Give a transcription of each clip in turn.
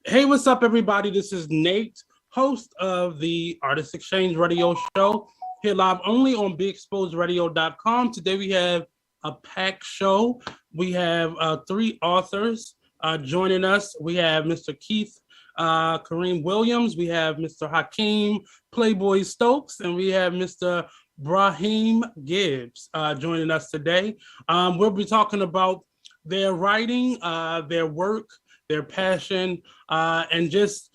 Hey, what's up, everybody? This is Nate, host of the Artist Exchange Radio Show, here live only on BeExposedRadio.com. Today we have a packed show. We have three authors joining us. We have Mr. Keith Kareem Williams, we have Mr. Hakeem Playboy Stokes, and we have Mr. Braheim Gibbs joining us today. We'll be talking about their writing, their work, their passion, and just,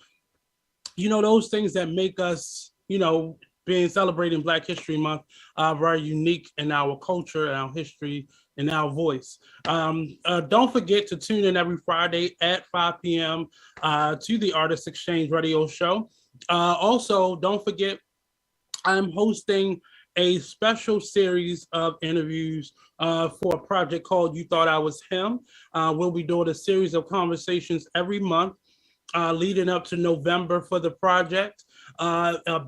those things that make us, being celebrating Black History Month, very unique in our culture, and our history, and our voice. Don't forget to tune in every Friday at 5 p.m. To the Artist Exchange Radio Show. Also, don't forget, I'm hosting a special series of interviews for a project called You Thought I Was Him. We'll be doing a series of conversations every month leading up to November for the project.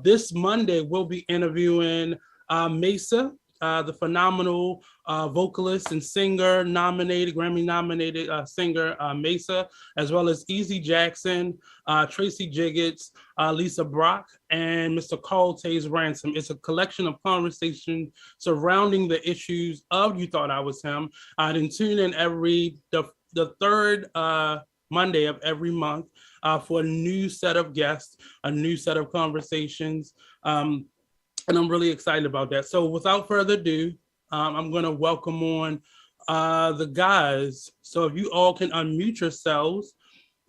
This Monday, we'll be interviewing Mesa, the phenomenal vocalist and singer, Grammy-nominated singer Mesa, as well as Easy Jackson, Tracy Jiggets, Lisa Brock, and Mr. Carl Taze Ransom. It's a collection of conversations surrounding the issues of You Thought I Was Him. Then tune in the third Monday of every month for a new set of guests, a new set of conversations. And I'm really excited about that. So without further ado, I'm going to welcome on the guys. So if you all can unmute yourselves,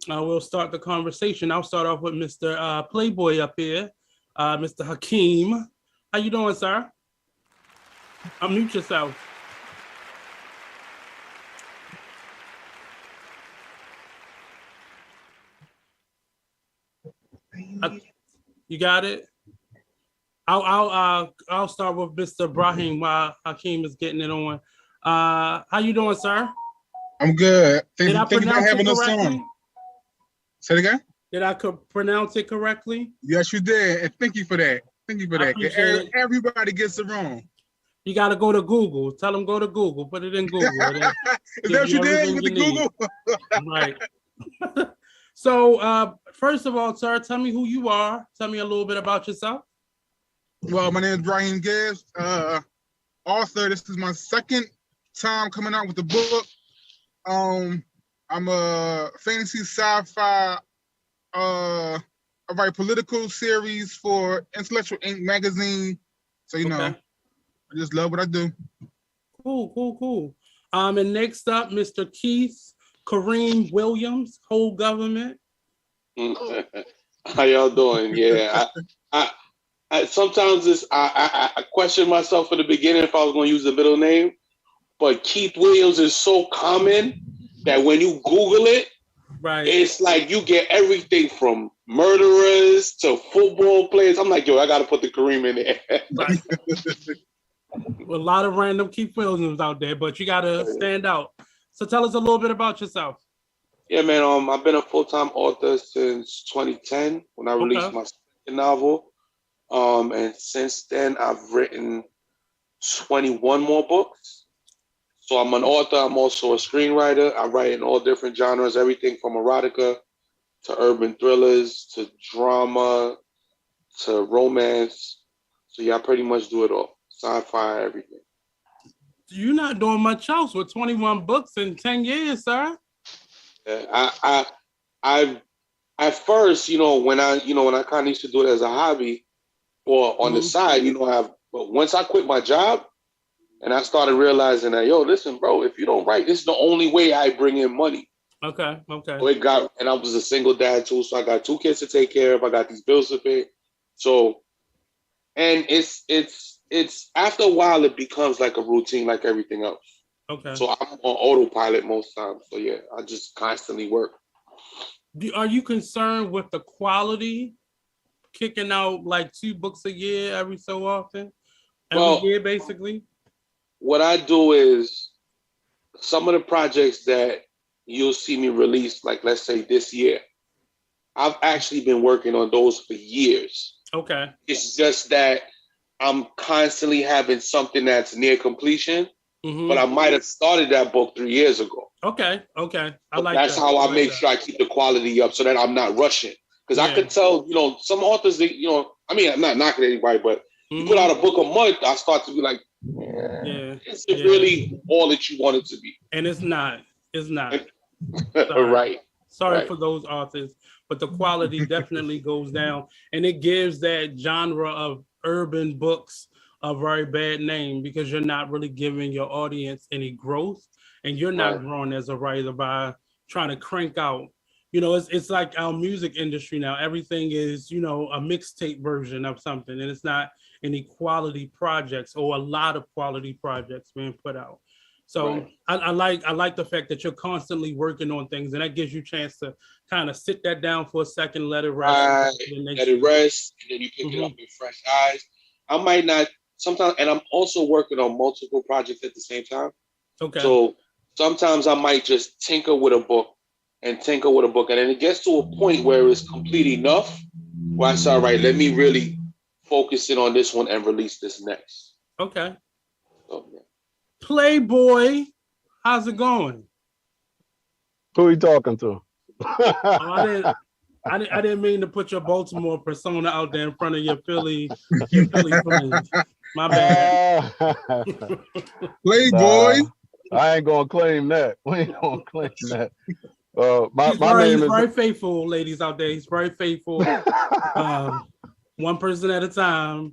we'll start the conversation. I'll start off with Mr. Playboy up here, Mr. Hakeem. How you doing, sir? Unmute yourself. You got it? I'll start with Mr. Braheim while Hakeem is getting it on. How you doing, sir? I'm good. Did I pronounce it correctly? Say it again? Did I pronounce it correctly? Yes, you did. And thank you for that. Thank you for that. Everybody gets it wrong. You got to go to Google. Tell them go to Google. Put it in Google. Is that what you did with the Google? Right. So, first of all, sir, tell me who you are. Tell me a little bit about yourself. Well, my name is Braheim Gibbs, author. This is my second time coming out with the book. I'm a fantasy sci-fi, I write political series for Intellectual Ink magazine. So, you know, I just love what I do. Cool. And next up, Mr. Keith Kareem Williams, whole government. How y'all doing? Yeah, I sometimes I question myself in the beginning if I was going to use the middle name, but Keith Williams is so common that when you Google it, right, it's like you get everything from murderers to football players. I'm like, yo, I got to put the Kareem in there. Right. A lot of random Keith Williams out there, but you got to stand out. So tell us a little bit about yourself. Yeah, man. I've been a full-time author since 2010 when I released my second novel. And since then, I've written 21 more books. So I'm an author. I'm also a screenwriter. I write in all different genres, everything from erotica to urban thrillers to drama to romance. So yeah, I pretty much do it all. Sci-fi, everything. You're not doing much else with 21 books in 10 years, sir. Yeah, I at first, when I kind of used to do it as a hobby or on the side, but once I quit my job and I started realizing that, yo, listen, bro, if you don't write, this is the only way I bring in money. Okay. So and I was a single dad too, so I got 2 kids to take care of. I got these bills to pay. So, and it's after a while, it becomes like a routine, like everything else. Okay. So I'm on autopilot most times. So yeah, I just constantly work. Are you concerned with the quality? Kicking out like 2 books a year every so often? Every year, basically? What I do is some of the projects that you'll see me release, like let's say this year, I've actually been working on those for years. Okay. It's just that I'm constantly having something that's near completion. but I might have started that book 3 years ago. Okay. I like that's that. how I make sure I keep the quality up so that I'm not rushing. Because I could tell, some authors, I mean, I'm not knocking anybody, but you put out a book a month, I start to be like, is it really all that you want it to be? And it's not. Right. Sorry for those authors, but the quality definitely goes down, and it gives that genre of urban books a very bad name because you're not really giving your audience any growth, and you're not growing as a writer by trying to crank out. It's like our music industry now. Everything is, a mixtape version of something, and it's not any quality projects or a lot of quality projects being put out. So I like the fact that you're constantly working on things, and that gives you a chance to kind of sit that down for a second, let it rest. Let it rest, and then you pick it up with fresh eyes. I might not sometimes, and I'm also working on multiple projects at the same time. Okay. So sometimes I might just tinker with a book, and then it gets to a point where it's complete enough, where I say, all right, let me really focus in on this one and release this next. Okay. So, Playboy, how's it going? Who are you talking to? I didn't mean to put your Baltimore persona out there in front of your Philly friends. My bad. Playboy. I ain't gonna claim that. We ain't gonna claim that. He's very faithful, ladies out there. He's very faithful. One person at a time.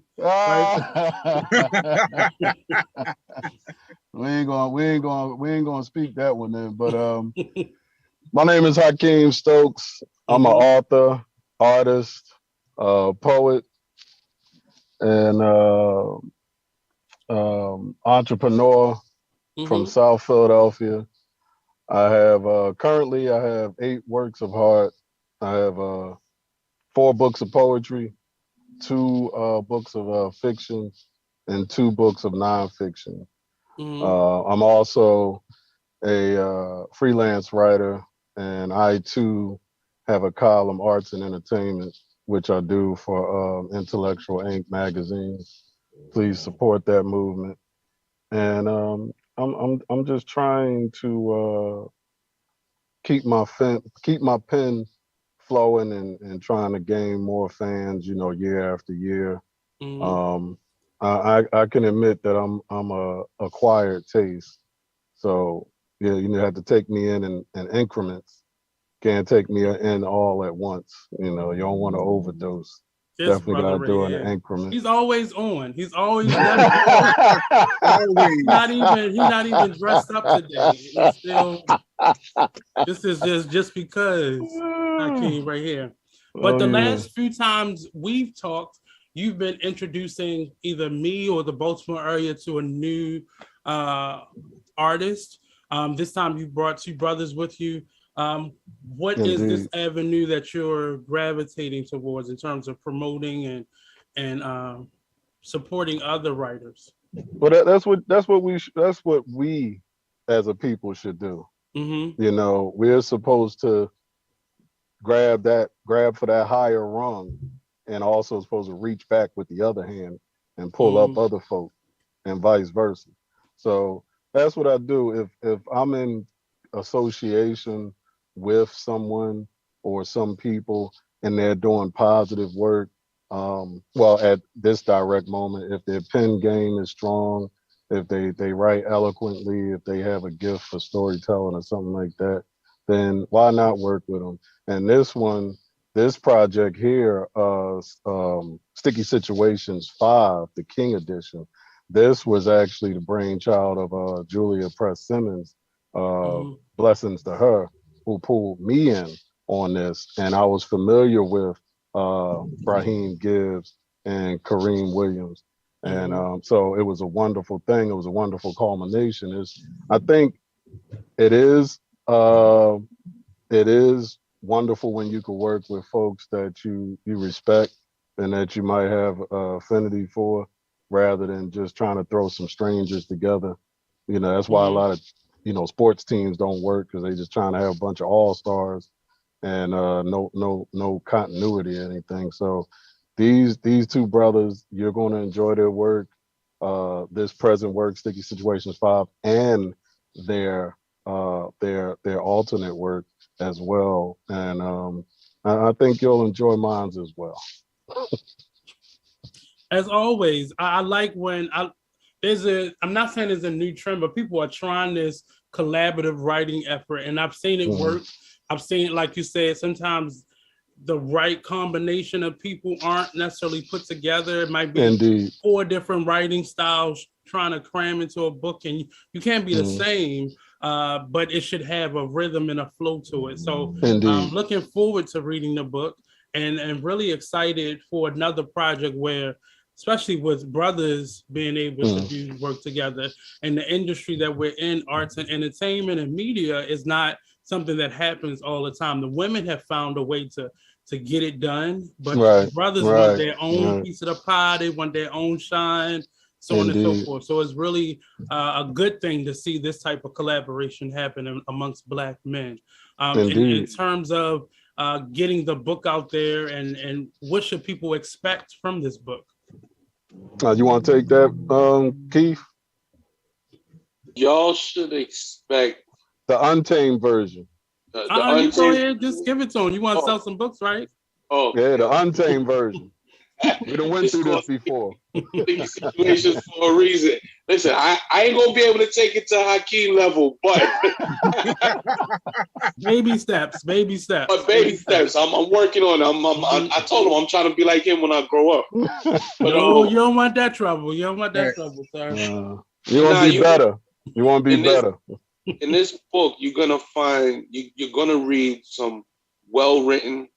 We ain't gonna speak that one then. But my name is Hakeem Stokes. I'm an author, artist, poet, and entrepreneur from South Philadelphia. I have currently 8 works of art. I have 4 books of poetry, 2 books of fiction, and 2 books of nonfiction. I'm also a freelance writer, and I too have a column, Arts and Entertainment, which I do for Intellectual Ink magazine. Please support that movement. And I'm just trying to keep my pen flowing and trying to gain more fans, year after year. I can admit that I'm a acquired taste. So you have to take me in increments. Can't take me in all at once. You don't want to overdose. Definitely gotta do an increment. He's always on. He's always never always. He's not even dressed up today. He's still. This is just because Hakeem right here. But the last few times we've talked, you've been introducing either me or the Baltimore area to a new artist. This time you brought 2 brothers with you. What is this avenue that you're gravitating towards in terms of promoting and supporting other writers? Well, that's what we as a people should do. We're supposed to grab for that higher rung, and also supposed to reach back with the other hand and pull up other folk, and vice versa. So that's what I do. If I'm in association with someone or some people and they're doing positive work, at this direct moment, if their pen game is strong, if they write eloquently, if they have a gift for storytelling or something like that, then why not work with them? And this project here, Sticky Situations 5, the King Edition, this was actually the brainchild of Julia Press Simmons, blessings to her, who pulled me in on this. And I was familiar with Braheim, Gibbs, and Kareem Williams. And so it was a wonderful thing. It was a wonderful culmination. I think it is wonderful when you can work with folks that you respect and that you might have affinity for, rather than just trying to throw some strangers together. That's why a lot of sports teams don't work, because they're just trying to have a bunch of all-stars and no continuity or anything. So these 2 brothers, you're going to enjoy their work. this present work, Sticky Situations 5, and their alternate work as well. And I think you'll enjoy mine as well. As always, I like when I'm not saying there's a new trend, but people are trying this collaborative writing effort, and I've seen it work. I've seen, like you said, sometimes the right combination of people aren't necessarily put together. It might be 4 different writing styles trying to cram into a book, and you can't be the same, but it should have a rhythm and a flow to it. So I'm looking forward to reading the book, and really excited for another project where, especially with brothers being able to do work together, and the industry that we're in, arts and entertainment and media, is not something that happens all the time. The women have found a way to get it done, but the brothers want their own piece of the pie. They want their own shine, so on and so forth. So it's really a good thing to see this type of collaboration happen amongst Black men. In terms of getting the book out there, and what should people expect from this book? You want to take that, Keith? Y'all should expect the Untamed version. You go ahead, just give it to him. You want to sell some books, right? Oh, yeah, the Untamed version. We done went through this before. These situations for a reason. Listen, I ain't gonna be able to take it to Hakeem level, but baby steps. But baby steps. I'm working on it. I told him I'm trying to be like him when I grow up. But, no, you don't want that trouble. You don't want that trouble, sir. You want to be better. You want to be better. In this book, you're gonna find you're gonna read some well-written,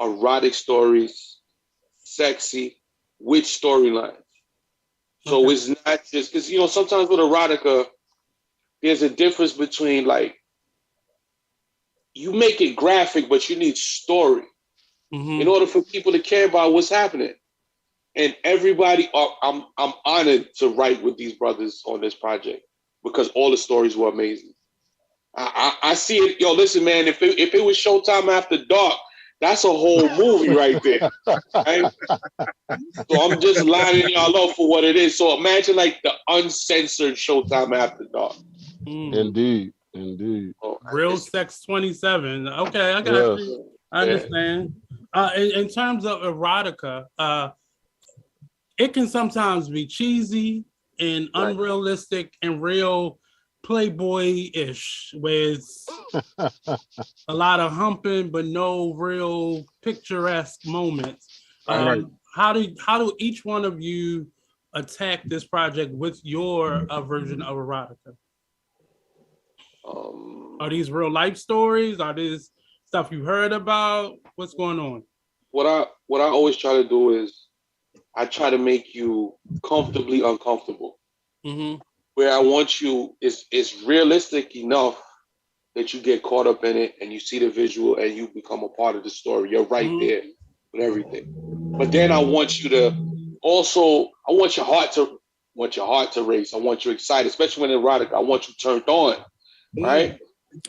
erotic stories, sexy, with storylines. So it's not just because sometimes with erotica, there's a difference between like you make it graphic, but you need story in order for people to care about what's happening. And everybody, I'm honored to write with these brothers on this project because all the stories were amazing. I see it. Yo, listen, man, if it was Showtime After Dark, that's a whole movie right there. Right? So I'm just lining y'all up for what it is. So imagine like the uncensored Showtime After Dark. Indeed. Oh, Real Sex 27. Okay, I got you. I understand. In terms of erotica, it can sometimes be cheesy and unrealistic and real Playboy-ish, where it's a lot of humping but no real picturesque moments. How do each one of you attack this project with your version of erotica? Are these real life stories? Are these stuff you heard about? What's going on? What I always try to do is I try to make you comfortably uncomfortable. Where I want you is realistic enough that you get caught up in it and you see the visual and you become a part of the story. You're right there with everything. But then I want you to also, I want your heart to race. I want you excited, especially when erotic. I want you turned on, right?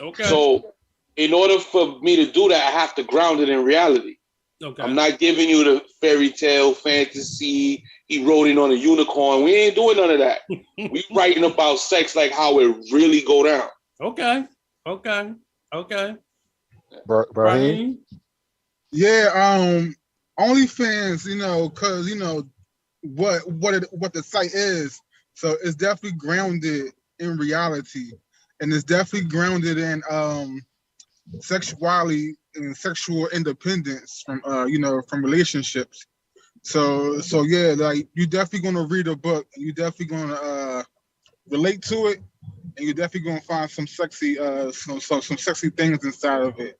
Okay. So in order for me to do that, I have to ground it in reality. Okay. I'm not giving you the fairy tale fantasy. He rode in on a unicorn. We ain't doing none of that. We writing about sex like how it really go down. Okay. Braheim? Yeah, OnlyFans, because what the site is. So it's definitely grounded in reality, and it's definitely grounded in sexuality and sexual independence from from relationships. So yeah, like you're definitely gonna read a book, and you're definitely gonna relate to it, and you're definitely gonna find some sexy some sexy things inside of it.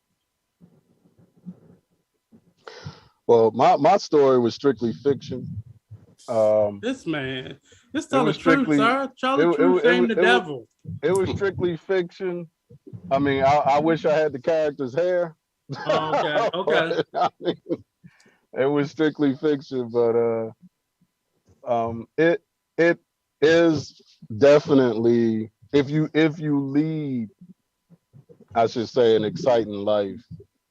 Well, my story was strictly fiction. This man, just tell the truth, sir. Tell the truth, shame the devil. It was strictly fiction. I mean, I wish I had the character's hair. Oh, okay. I mean, it was strictly fiction, but it is definitely if you lead, I should say, an exciting life,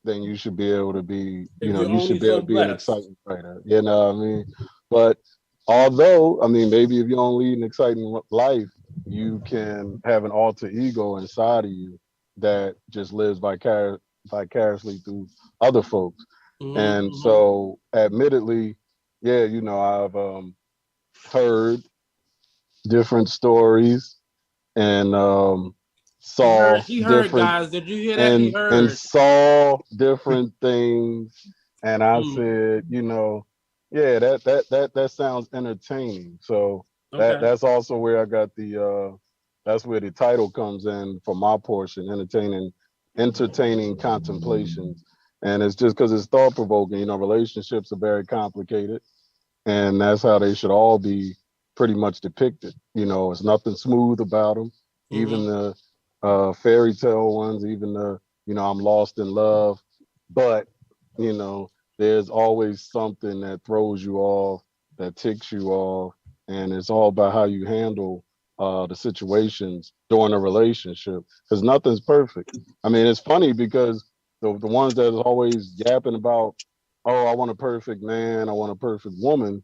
then you should be able to be, you should be able to be an exciting writer. You know what I mean? But although, I mean, maybe if you don't lead an exciting life, you can have an alter ego inside of you that just lives vicariously through other folks. And so, admittedly, yeah, you know, I've heard different stories and saw he heard, different guys. Did you hear that? He and heard. saw different things, and I said, you know, yeah, that sounds entertaining. So Okay. that's also where I got the that's where the title comes in for my portion, entertaining contemplations. And it's just because it's thought provoking. You know, relationships are very complicated, and that's how they should all be pretty much depicted. You know, it's nothing smooth about them. Even the fairy tale ones, even the, you know, I'm lost in love, but you know, there's always something that throws you off, that ticks you off, and it's all about how you handle the situations during a relationship, because nothing's perfect. I mean, it's funny because the ones that is always yapping about, oh, I want a perfect man, I want a perfect woman,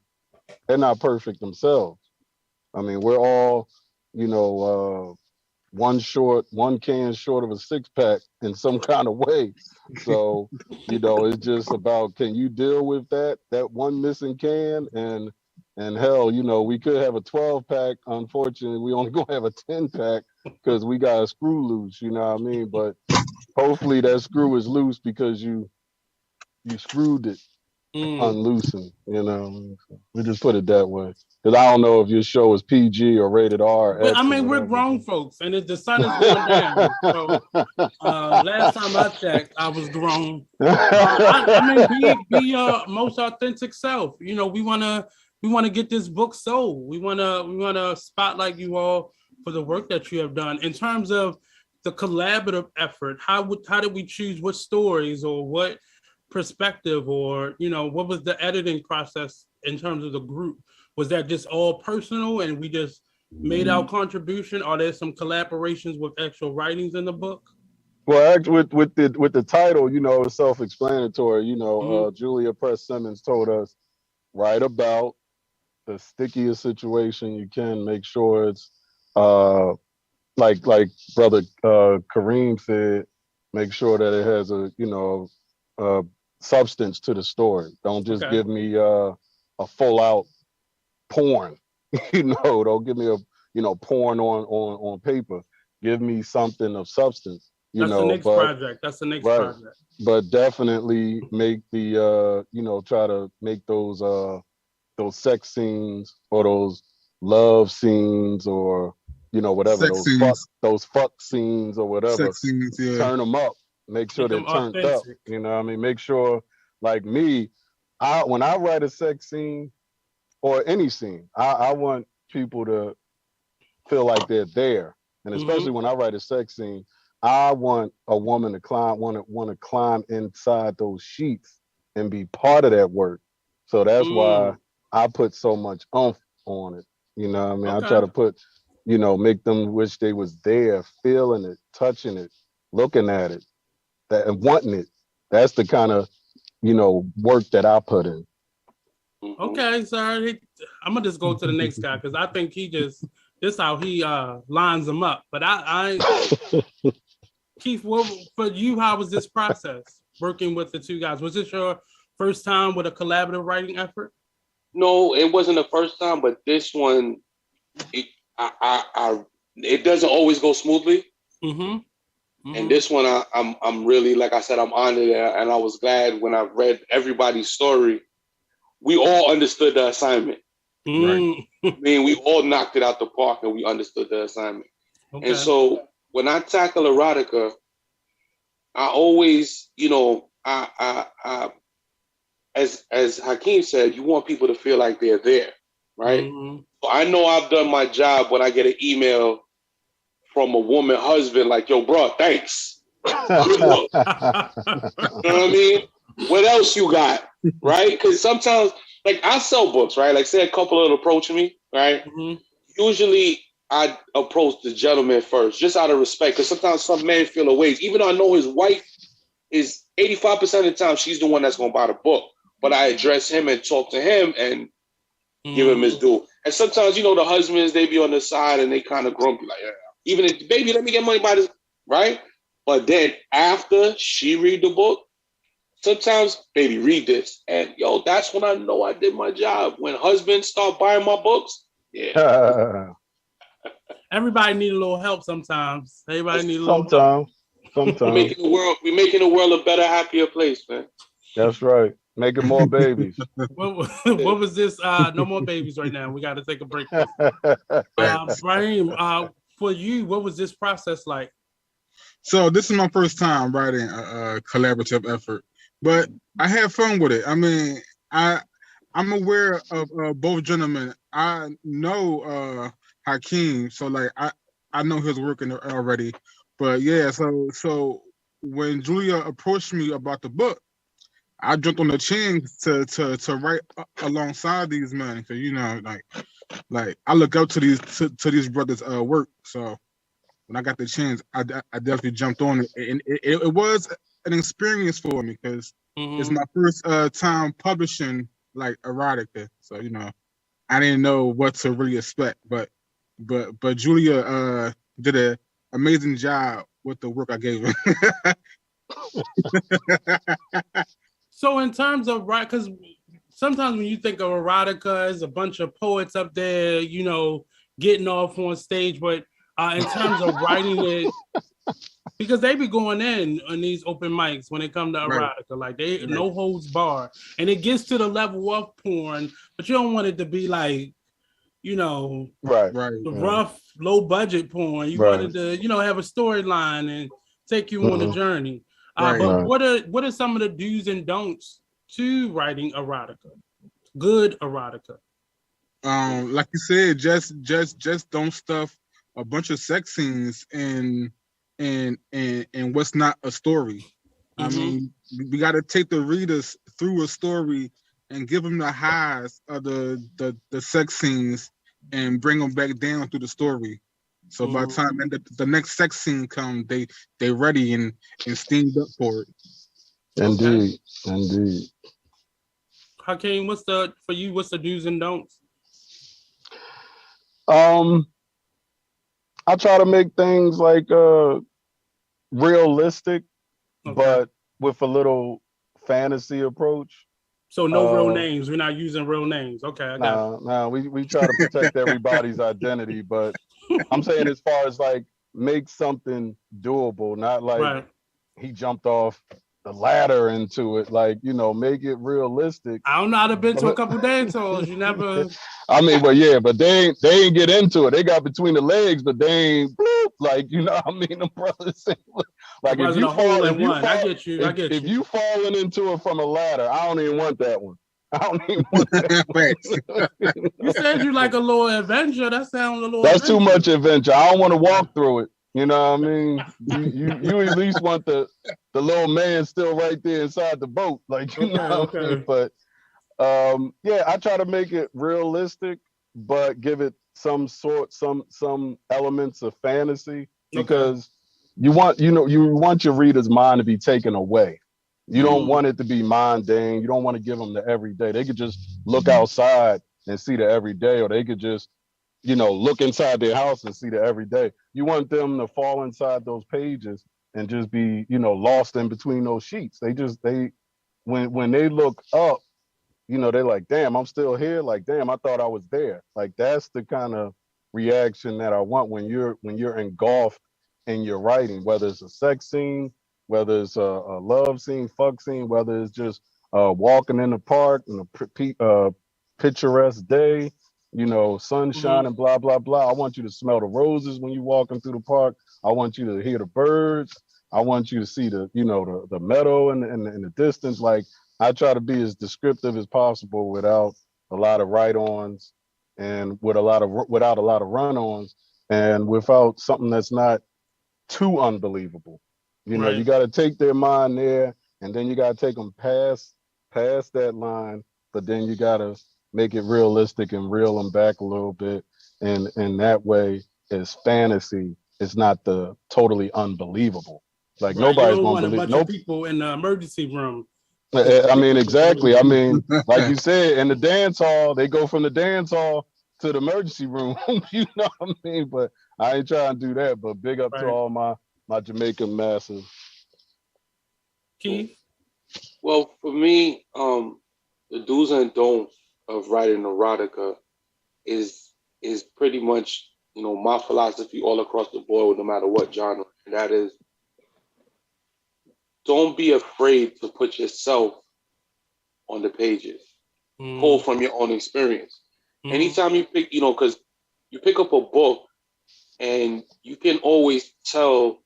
they're not perfect themselves. I mean, we're all, you know, one can short of a six pack in some kind of way. So, you know, it's just about, can you deal with that one missing can? And hell, you know, we could have a 12 pack. Unfortunately, we only gonna have a 10 pack because we got a screw loose. You know what I mean? But hopefully that screw is loose because you screwed it unloosened. You know, we just put it that way. Because I don't know if your show is PG or rated R. But X I mean, or we're whatever. grown folks, and the sun is going down. So last time I checked, I was grown. I mean, be your most authentic self. You know, we wanna get this book sold. We wanna spotlight you all for the work that you have done. In terms of the collaborative effort, how did we choose what stories or what perspective, or you know, what was the editing process in terms of the group? Was that just all personal and we just made our contribution? Are there some collaborations with actual writings in the book? Well, actually, with the title, you know, it's self-explanatory. You know, Julia Press Simmons told us, write about the stickiest situation you can. Make sure it's like brother Kareem said, make sure that it has a, you know, substance to the story. Don't just give me a full out porn. You know, don't give me a, you know, porn on paper. Give me something of substance. You That's know, the next project. That's the next project. But definitely make the you know, try to make those sex scenes or those love scenes or, you know, whatever, those fuck scenes or whatever. Sex scenes, yeah. Turn them up. Make sure they're turned up. You know what I mean? Make sure, like me, when I write a sex scene or any scene, I want people to feel like they're there. And especially when I write a sex scene, I want a woman to want to climb inside those sheets and be part of that work. So that's why I put so much oomph on it. You know what I mean? I try to put, you know, make them wish they was there, feeling it, touching it, looking at it, and wanting it. That's the kind of, you know, work that I put in. Okay, sorry. I'm gonna just go to the next guy because I think this how he lines them up. But I Keith, for you, how was this process working with the two guys? Was this your first time with a collaborative writing effort? No, it wasn't the first time, but this one, it doesn't always go smoothly. And this one, I'm really, like I said, I'm honored, and I was glad when I read everybody's story. We all understood the assignment. Right. I mean, we all knocked it out the park, and we understood the assignment. Okay. And so when I tackle erotica, I always, you know, I as Hakeem said, you want people to feel like they're there, right? So I know I've done my job when I get an email from a woman husband like, yo, bro, thanks. Good look. You know what I mean? What else you got, right? Because sometimes, like, I sell books, right? Like, say a couple will approach me, right? Usually, I approach the gentleman first, just out of respect, because sometimes some men feel away. Even though I know his wife is 85% of the time, she's the one that's going to buy the book. But I address him and talk to him, and give him his due. And sometimes, you know, the husbands, they be on the side and they kind of grumpy, like, yeah, even if, baby, let me get money by this, right? But then after she read the book, sometimes, baby, read this. And yo, that's when I know I did my job. When husbands start buying my books, yeah. Everybody need a little help sometimes. Everybody need a little help. Sometimes. We making the world a better, happier place, man. That's right. Making more babies. What was this? No more babies right now. We got to take a break. Braheim, for you, what was this process like? So this is my first time writing a collaborative effort, but I had fun with it. I mean, I'm aware of both gentlemen. I know Hakeem, so like I know his work already. But yeah, so when Julia approached me about the book, I jumped on the chance to write alongside these men, because you know, like I look up to these brothers' work. So when I got the chance, I definitely jumped on it, and it was an experience for me, because it's my first time publishing like erotica. So you know, I didn't know what to really expect, but Julia did an amazing job with the work I gave her. So in terms of because sometimes when you think of erotica, it's a bunch of poets up there, you know, getting off on stage, but in terms of writing it, because they be going in on these open mics when it comes to erotica, like they no holds bar, and it gets to the level of porn, but you don't want it to be like, you know, the rough, low budget porn. You wanted to, you know, have a storyline and take you on a journey. But what are some of the do's and don'ts to writing erotica? Good erotica. Like you said, just don't stuff a bunch of sex scenes in what's not a story. I mean, we got to take the readers through a story and give them the highs of the sex scenes and bring them back down through the story. So by the time the next sex scene comes, they ready and steamed up for it. Indeed. Hakeem, what's the do's and don'ts? I try to make things like realistic, but with a little fantasy approach. So no real names. We're not using real names. Okay, I got it. No, we try to protect everybody's identity, but I'm saying as far as like make something doable, not like he jumped off the ladder into it, like, you know, make it realistic. I don't know. I've been to a couple dance halls. You never. I mean, but yeah, but they ain't get into it. They got between the legs, but they ain't like, you know what I mean? The brothers like if you fall, I get you. If you falling into it from a ladder, I don't even want that one. I don't even want that. You said you like a little adventure. That sounds a little. That's adventure. Too much adventure. I don't want to walk through it. You know what I mean? You at least want the little man still right there inside the boat, like, you know what I mean? But yeah, I try to make it realistic, but give it some elements of fantasy, because you want your reader's mind to be taken away. You don't want it to be mundane. You don't want to give them the everyday. They could just look outside and see the everyday, or they could just, you know, look inside their house and see the everyday. You want them to fall inside those pages and just be, you know, lost in between those sheets. When they look up, you know, they're like, damn, I'm still here. Like, damn, I thought I was there. Like, that's the kind of reaction that I want when you're engulfed in your writing, whether it's a sex scene, whether it's a love scene, fuck scene, whether it's just walking in the park in a picturesque day, you know, sunshine and blah, blah, blah. I want you to smell the roses when you're walking through the park. I want you to hear the birds. I want you to see the meadow in the distance. Like, I try to be as descriptive as possible without a lot of write-ons and without a lot of run-ons, and without something that's not too unbelievable. You know, you got to take their mind there, and then you got to take them past that line, but then you got to make it realistic and reel them back a little bit. And that way, it's fantasy. It's not the totally unbelievable. Like, nobody's going to believe. A bunch of people in the emergency room I mean, exactly. I mean, like you said, in the dance hall, they go from the dance hall to the emergency room. You know what I mean? But I ain't trying to do that. But big up to all my Jamaican masses. Keith? Well, for me, the do's and don'ts of writing erotica is pretty much, you know, my philosophy all across the board, no matter what genre. And that is, don't be afraid to put yourself on the pages. Pull from your own experience. Anytime you pick, you know, because you pick up a book and you can always tell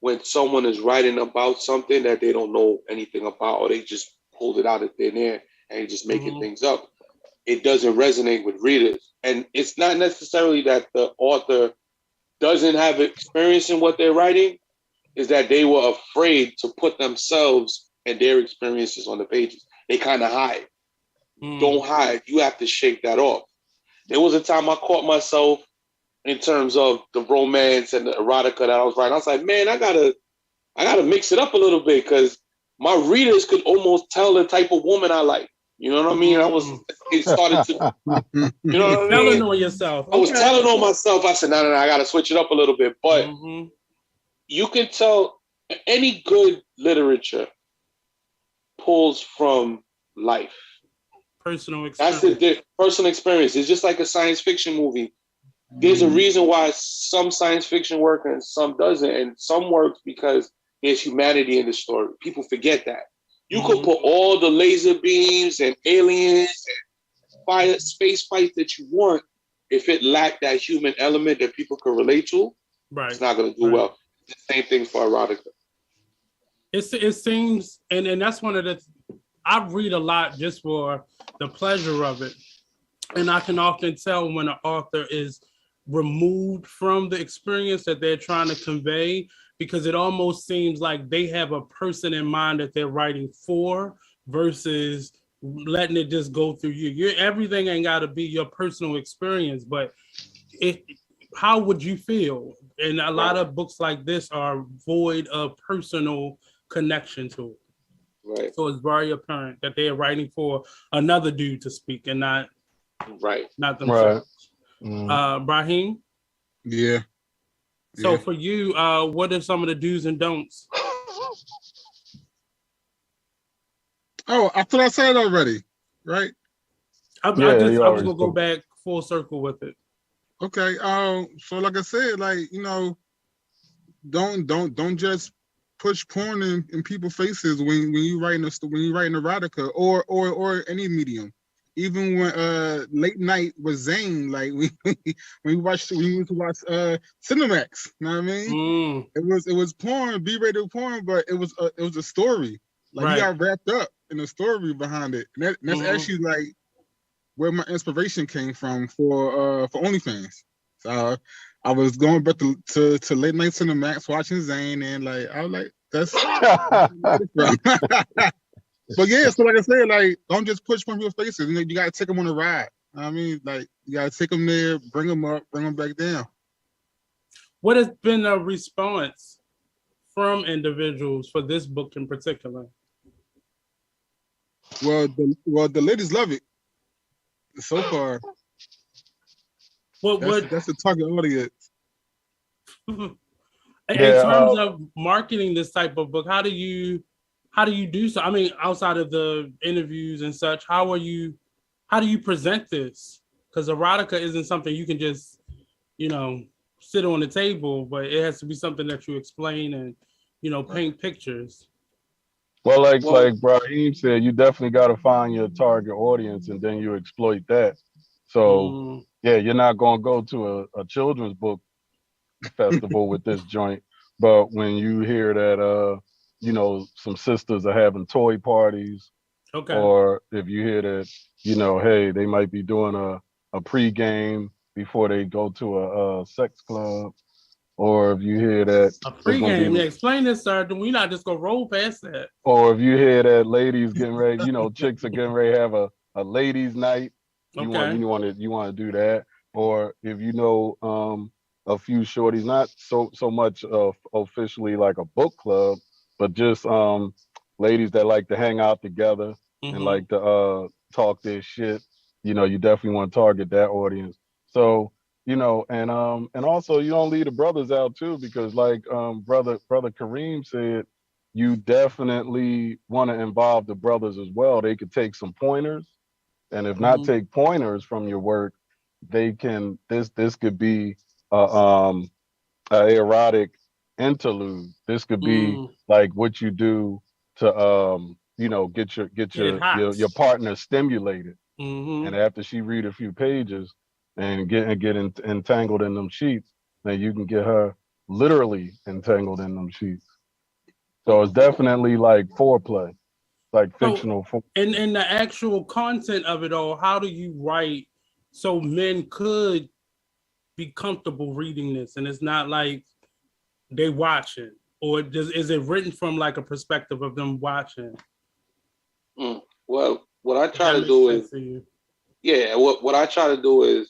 when someone is writing about something that they don't know anything about, or they just pulled it out of thin air and just making things up. It doesn't resonate with readers. And it's not necessarily that the author doesn't have experience in what they're writing, is that they were afraid to put themselves and their experiences on the pages. They kind of hide. Don't hide. You have to shake that off. There was a time I caught myself in terms of the romance and the erotica that I was writing. I was like, man, I gotta mix it up a little bit, because my readers could almost tell the type of woman I like. You know what I mean? It started to, you know what I mean? Telling on yourself. I was telling on myself. I said, no, I gotta switch it up a little bit. But you can tell any good literature pulls from life. Personal experience. That's the personal experience. It's just like a science fiction movie. There's a reason why some science fiction work and some doesn't, and some works because there's humanity in the story. People forget that. You could put all the laser beams and aliens and space fights that you want. If it lacked that human element that people could relate to, it's not going to do well. It's the same thing for erotica. It seems, and that's one of the, I read a lot just for the pleasure of it. And I can often tell when an author is removed from the experience that they're trying to convey, because it almost seems like they have a person in mind that they're writing for versus letting it just go through you. Everything ain't got to be your personal experience, but how would you feel? And a lot of books like this are void of personal connection to it. Right. So it's very apparent that they are writing for another dude to speak and not themselves. Right. Braheim? Yeah. So for you, what are some of the do's and don'ts? Oh, I thought I said it already, right? I was gonna go back full circle with it. Okay. So like I said, like, you know, don't just push porn in people's faces when you writing erotica or any medium. Even when late night was Zane, like we used to watch Cinemax, you know what I mean? It was porn, B-rated porn, but it was a story. Like you got wrapped up in the story behind it. And that's actually like where my inspiration came from for OnlyFans. So I was going back to late night Cinemax watching Zane, and like I was like, that's but yeah, so like I said, like don't just push from your faces. You know, you gotta take them on a ride. I mean, like you gotta take them there, bring them up, bring them back down. What has been a response from individuals for this book in particular? Well, the ladies love it so far. That's the target audience. In terms of marketing this type of book, how do you do so? I mean, outside of the interviews and such, how do you present this? Because erotica isn't something you can just, sit on the table, but it has to be something that you explain and, paint pictures. Well, like Braheim said, you definitely got to find your target audience and then you exploit that. So you're not going to go to a children's book festival with this joint, but when you hear that some sisters are having toy parties, or if you hear that hey, they might be doing a pregame before they go to a sex club, or if you hear that a pregame, explain this, sir. We not just gonna roll past that. Or if you hear that ladies getting ready, chicks are getting ready to have a ladies' night, you want to do that. Or if a few shorties, not so much officially like a book club, but just ladies that like to hang out together and like to talk their shit, you know, you definitely want to target that audience. So, you know, and also you don't leave the brothers out too, because like brother Kareem said, you definitely want to involve the brothers as well. They could take some pointers, and if not take pointers from your work, they can this could be a erotic interlude. This could be like what you do to you know, get your partner stimulated. And after she read a few pages and get entangled in them sheets, then you can get her literally entangled in them sheets. So it's definitely like foreplay, like fictional. And the actual content of it all, how do you write so men could be comfortable reading this, and it's not like they watching, or is it written from like a perspective of them watching? Well, what I try to do is, what I try to do is,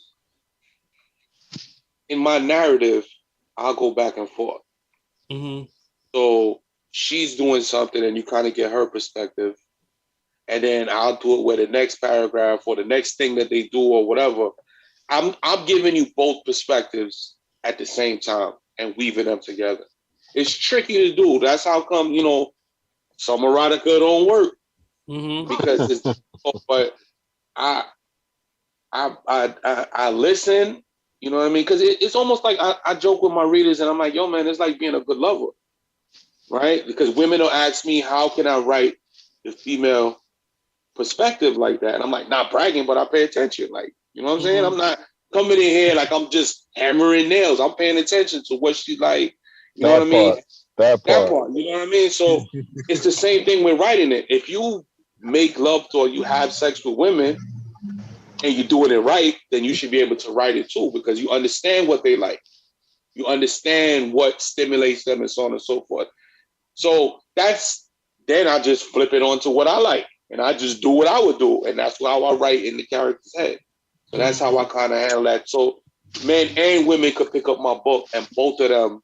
in my narrative, I'll go back and forth. So she's doing something, and you kind of get her perspective, and then I'll do it with the next paragraph or the next thing that they do or whatever. I'm giving you both perspectives at the same time and weaving them together. It's tricky to do. That's how come, you know, some erotica don't work, because it's. But I listen. You know what I mean? Because it's almost like I joke with my readers, and I'm like, yo, man, it's like being a good lover, right? Because women will ask me, how can I write the female perspective like that? And I'm like, not bragging, but I pay attention. Like, you know what I'm saying? I'm not coming in here like I'm just hammering nails. I'm paying attention to what she like. You know what I mean? That part. You know what I mean? So it's the same thing with writing it. If you make love to or you have sex with women and you're doing it right, then you should be able to write it too, because you understand what they like. You understand what stimulates them and so on and so forth. So then I just flip it onto what I like, and I just do what I would do. And that's how I write in the character's head. So that's how I kind of handle that. So men and women could pick up my book, and both of them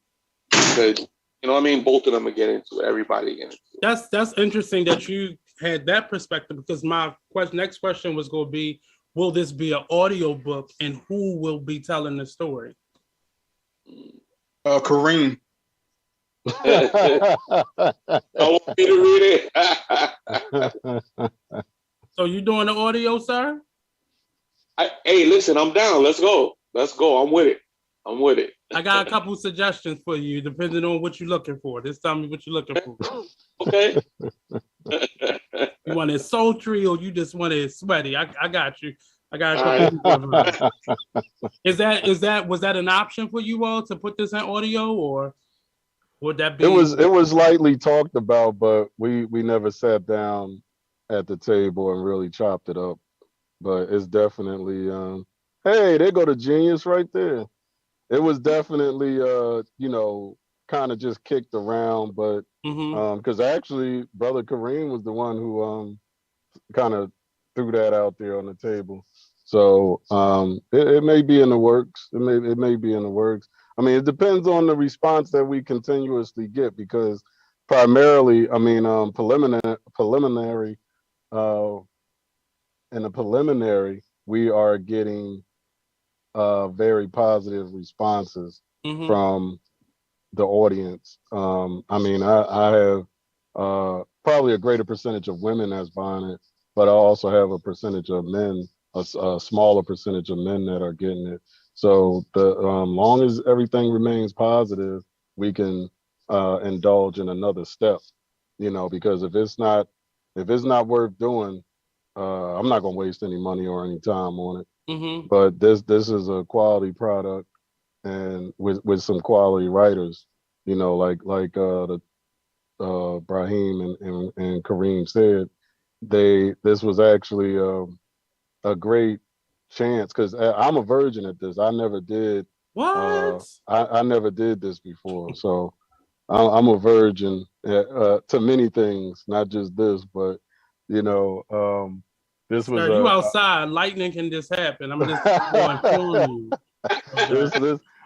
could, you know what I mean? Both of them would get into it. Everybody get into it. That's interesting that you had that perspective, because my next question was going to be, will this be an audio book, and who will be telling the story? Kareem. I want me to read it. So you doing the audio, sir? Hey, listen, I'm down. Let's go. I'm with it. I got a couple suggestions for you, depending on what you're looking for. Just tell me what you're looking for. Okay. You want it sultry, or you just want it sweaty? I got you. I got a couple. Was that an option for you all to put this in audio, or would that be? It was lightly talked about, but we never sat down at the table and really chopped it up. But it's definitely hey, there go the genius right there. It was definitely you know, kind of just kicked around, but because actually Brother Kareem was the one who kind of threw that out there on the table. So it may be in the works. It may be in the works. I mean, it depends on the response that we continuously get, because primarily, I mean, preliminary in the preliminary, we are getting very positive responses from the audience. I mean, I have probably a greater percentage of women that's buying it, but I also have a percentage of men, a smaller percentage of men that are getting it. So the long as everything remains positive, we can indulge in another step, you know, because if it's not worth doing, I'm not gonna waste any money or any time on it. But this is a quality product, and with some quality writers, you know, like the Braheim and Kareem said, this was actually a great chance, because I'm a virgin at this. I never did I never did this before, so I'm a virgin to many things, not just this, but you know, this was you outside, lightning can just happen. I'm just going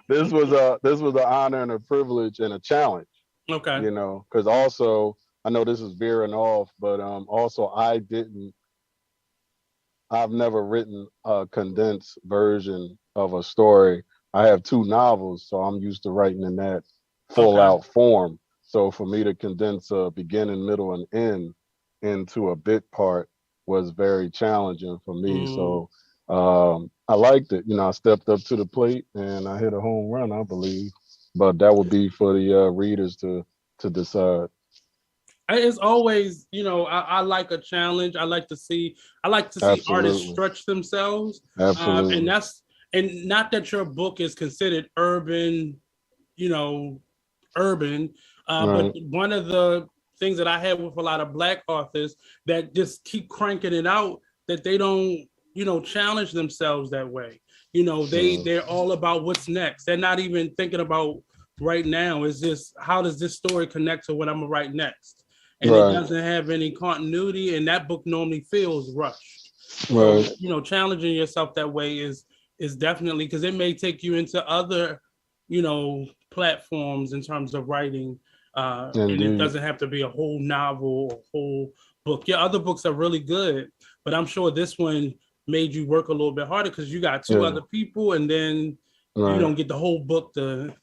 this was an honor and a privilege and a challenge. Okay. You know, because also I know this is veering off, but also I've never written a condensed version of a story. I have 2 novels, so I'm used to writing in that full out form. So for me to condense a beginning, middle, and end into a bit part was very challenging for me. So I liked it. I stepped up to the plate and I hit a home run, I believe. But that would be for the readers to decide. It's always, I like a challenge. I like to see artists Absolutely. stretch themselves. Absolutely. And not that your book is considered urban, urban, but one of the things that I have with a lot of Black authors that just keep cranking it out, that they don't, challenge themselves that way. They're all about what's next. They're not even thinking about right now. It's just, how does this story connect to what I'm gonna write next? And it doesn't have any continuity, and that book normally feels rushed. So, challenging yourself that way is definitely, because it may take you into other, platforms in terms of writing. And it doesn't have to be a whole novel or whole book. Yeah, other books are really good, but I'm sure this one made you work a little bit harder because you got 2 other people, and then you don't get the whole book to,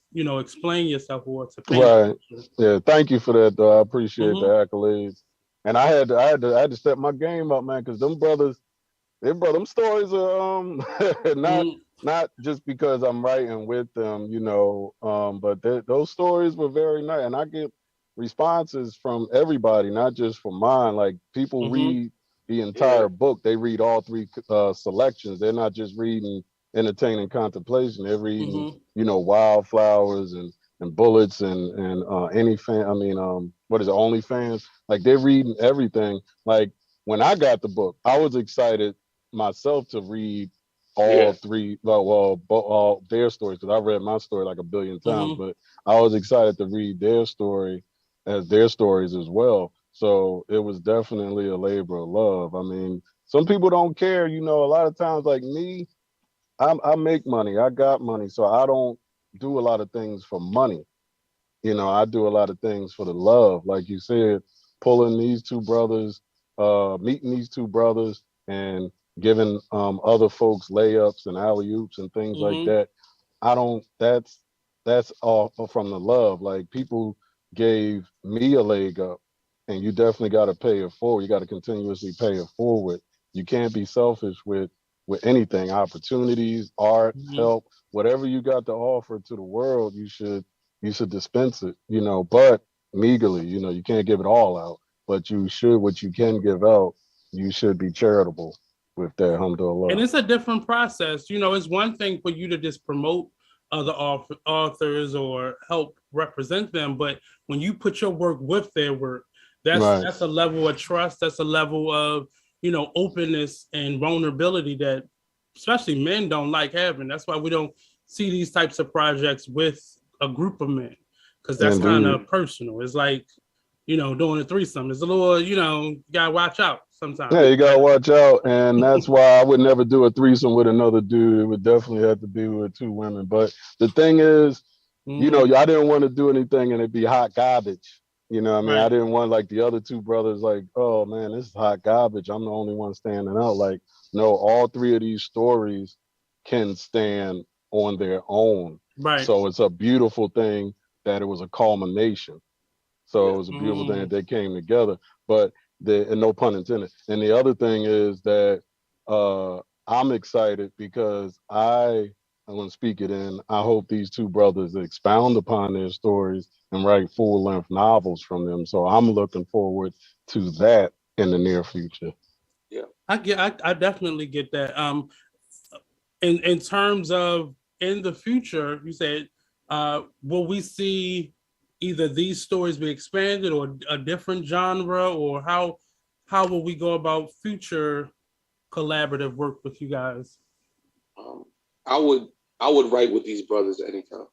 explain yourself or to paint. Yeah, thank you for that, though. I appreciate the accolades. And I had to step my game up, man, because them brothers, them stories are not just because I'm writing with them, but those stories were very nice. And I get responses from everybody, not just from mine. Like, people read the entire book. They read all 3 selections. They're not just reading entertaining contemplation. They're reading, wildflowers and bullets and any fan. I mean, what is it? OnlyFans? Like, they're reading everything. Like, when I got the book, I was excited myself to read all 3, all their stories, because I read my story like a billion times, but I was excited to read their story as their stories as well. So it was definitely a labor of love. I mean, some people don't care, a lot of times, like me, I make money, I got money, so I don't do a lot of things for money. I do a lot of things for the love, like you said, pulling these 2 brothers, meeting these 2 brothers, and giving other folks layups and alley-oops and things like that. That's all from the love. Like, people gave me a leg up, and you definitely got to pay it forward. You got to continuously pay it forward. You can't be selfish with anything. Opportunities, art, help, whatever you got to offer to the world, you should dispense it, but meagerly. You can't give it all out, but you should, what you can give out, you should be charitable with that, alhamdulillah. And it's a different process. It's one thing for you to just promote other authors or help represent them, but when you put your work with their work, that's a level of trust. That's a level of, openness and vulnerability that especially men don't like having. That's why we don't see these types of projects with a group of men, because that's kind of personal. It's like, doing a threesome. It's a little, you gotta watch out sometimes. Yeah, you gotta watch out, and that's why I would never do a threesome with another dude. It would definitely have to be with 2 women. But the thing is, I didn't want to do anything and it'd be hot garbage. I mean, I didn't want, like, the other 2 brothers, like, oh man, this is hot garbage, I'm the only one standing out. Like, no, all 3 of these stories can stand on their own. So it's a beautiful thing that it was a culmination. So it was a beautiful thing that they came together. But and no pun intended. And the other thing is that I'm excited because I'm going to speak it in. I hope these 2 brothers expound upon their stories and write full-length novels from them. So I'm looking forward to that in the near future. Yeah, I definitely get that. In terms of in the future, you said, will we see either these stories be expanded or a different genre, or how will we go about future collaborative work with you guys? I would write with these brothers anytime.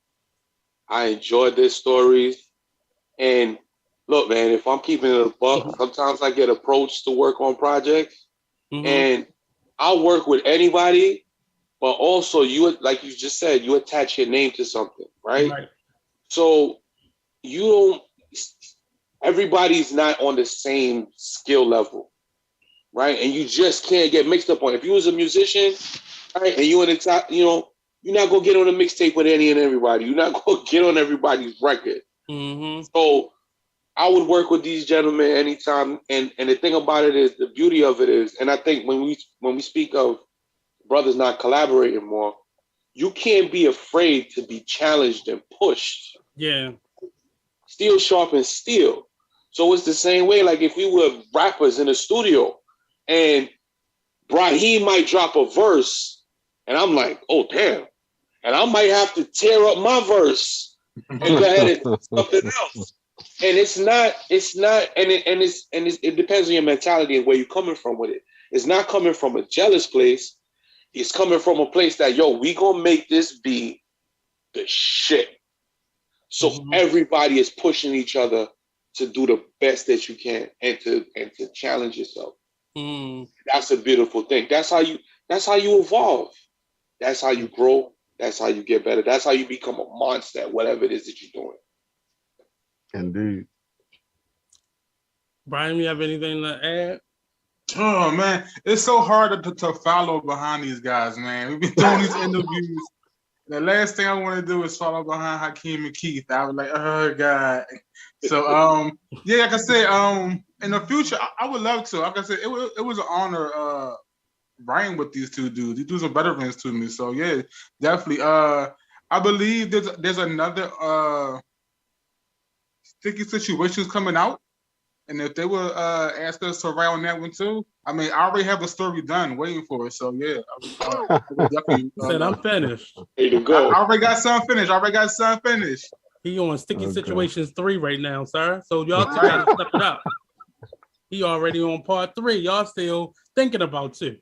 I enjoyed their stories, and look, man, if I'm keeping it a buck, sometimes I get approached to work on projects, and I'll work with anybody, but also like you just said, you attach your name to something, right? So you don't. everybody's not on the same skill level, right? And you just can't get mixed up on. If you was a musician, right, and you in the top, you know, you're not gonna get on a mixtape with any and everybody. You're not gonna get on everybody's record. Mm-hmm. So I would work with these gentlemen anytime. And the thing about it is, the beauty of it is, and I think when we speak of brothers not collaborating more, you can't be afraid to be challenged and pushed. Yeah. Steel sharpens steel. So it's the same way, like if we were rappers in a studio and Braheim might drop a verse and I'm like, oh damn. And I might have to tear up my verse and go ahead and do something else. And it depends on your mentality and where you're coming from with it. It's not coming from a jealous place. It's coming from a place that, yo, we gonna make this be the shit. So everybody is pushing each other to do the best that you can and to challenge yourself. That's a beautiful thing. That's how you evolve. That's how you grow. That's how you get better. That's how you become a monster at whatever it is that you're doing. Indeed. Brian, you have anything to add? Oh man, it's so hard to follow behind these guys, man. We've been doing these interviews. The last thing I want to do is follow behind Hakeem and Keith. I was like, oh God. So yeah, like I said, in the future, I would love to. Like I said, it was an honor writing with these two dudes. These dudes are veterans to me. So yeah, definitely. I believe there's another sticky situations coming out. And if they would ask us to write on that one too, I mean, I already have a story done waiting for it. So yeah, I would definitely. Said I'm finished. There you go. I already got some finished. He on Sticky Situations 3 right now, sir. So y'all gotta step it up. He already on part 3. Y'all still thinking about 2.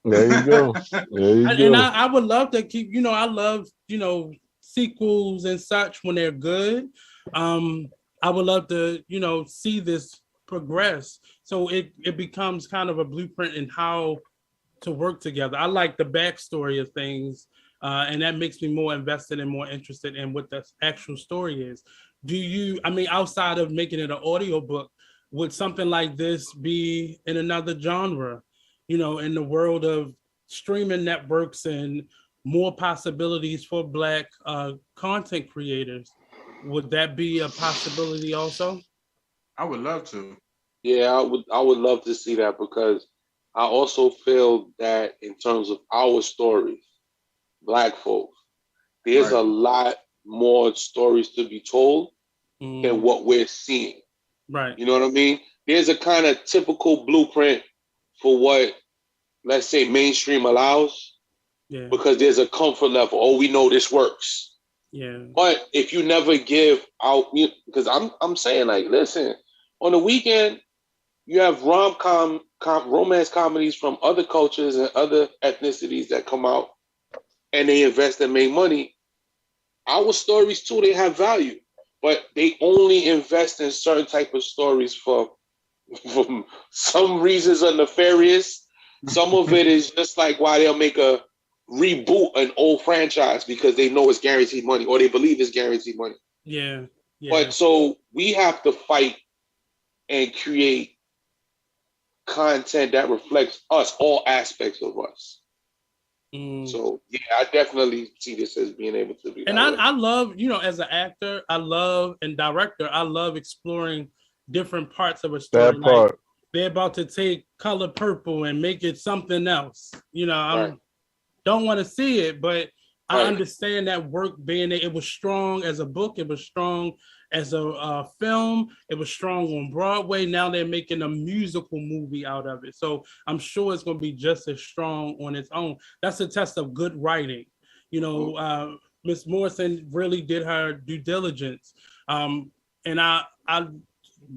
There you go. And I would love to keep. You know, I love sequels and such when they're good. I would love to see this progress, so it becomes kind of a blueprint in how to work together. I like the backstory of things, and that makes me more invested and more interested in what the actual story is. Outside of making it an audiobook, would something like this be in another genre, in the world of streaming networks and more possibilities for Black content creators? Would that be a possibility also? I would love to. Yeah, I would love to see that, because I also feel that in terms of our stories, Black folks, there's a lot more stories to be told than what we're seeing. Right. You know what I mean? There's a kind of typical blueprint for what, let's say, mainstream allows, because there's a comfort level. Oh, we know this works. Yeah. But if you never give out, because I'm saying, like, listen, on the weekend, you have romance comedies from other cultures and other ethnicities that come out and they invest and make money. Our stories too, they have value, but they only invest in certain type of stories for some reasons are nefarious. Some of it is just like why they'll make a reboot an old franchise because they know it's guaranteed money, or they believe it's guaranteed money. Yeah. But so we have to fight and create content that reflects us, all aspects of us. So yeah, I definitely see this as being able to be. And I love, as an actor, and director, I love exploring different parts of a story. That part. Like they're about to take Color Purple and make it something else. I don't want to see it, but I understand that work being there. It was strong as a book. It was strong as a film. It was strong on Broadway. Now they're making a musical movie out of it. So I'm sure it's going to be just as strong on its own. That's a test of good writing. Miss Morrison really did her due diligence. And I,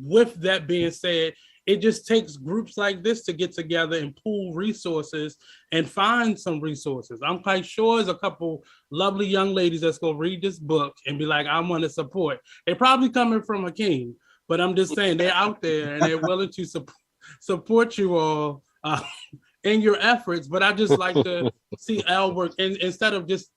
with that being said, it just takes groups like this to get together and pool resources and find some resources. I'm quite sure there's a couple lovely young ladies that's going to read this book and be like, I want to support. They're probably coming from Hakeem, but I'm just saying they're out there and they're willing to support you all in your efforts. But I just like to see Al work, and instead of just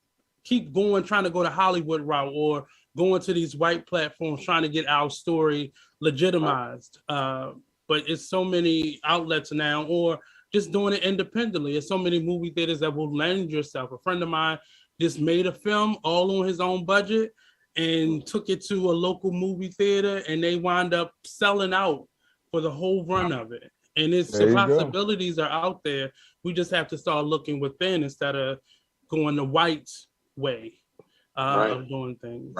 keep going, trying to go the Hollywood route or going to these white platforms trying to get our story legitimized. But it's so many outlets now, or just doing it independently. There's so many movie theaters that will lend yourself. A friend of mine just made a film all on his own budget and took it to a local movie theater, and they wound up selling out for the whole run of it. And it's the possibilities are out there. We just have to start looking within instead of going the white way of doing things.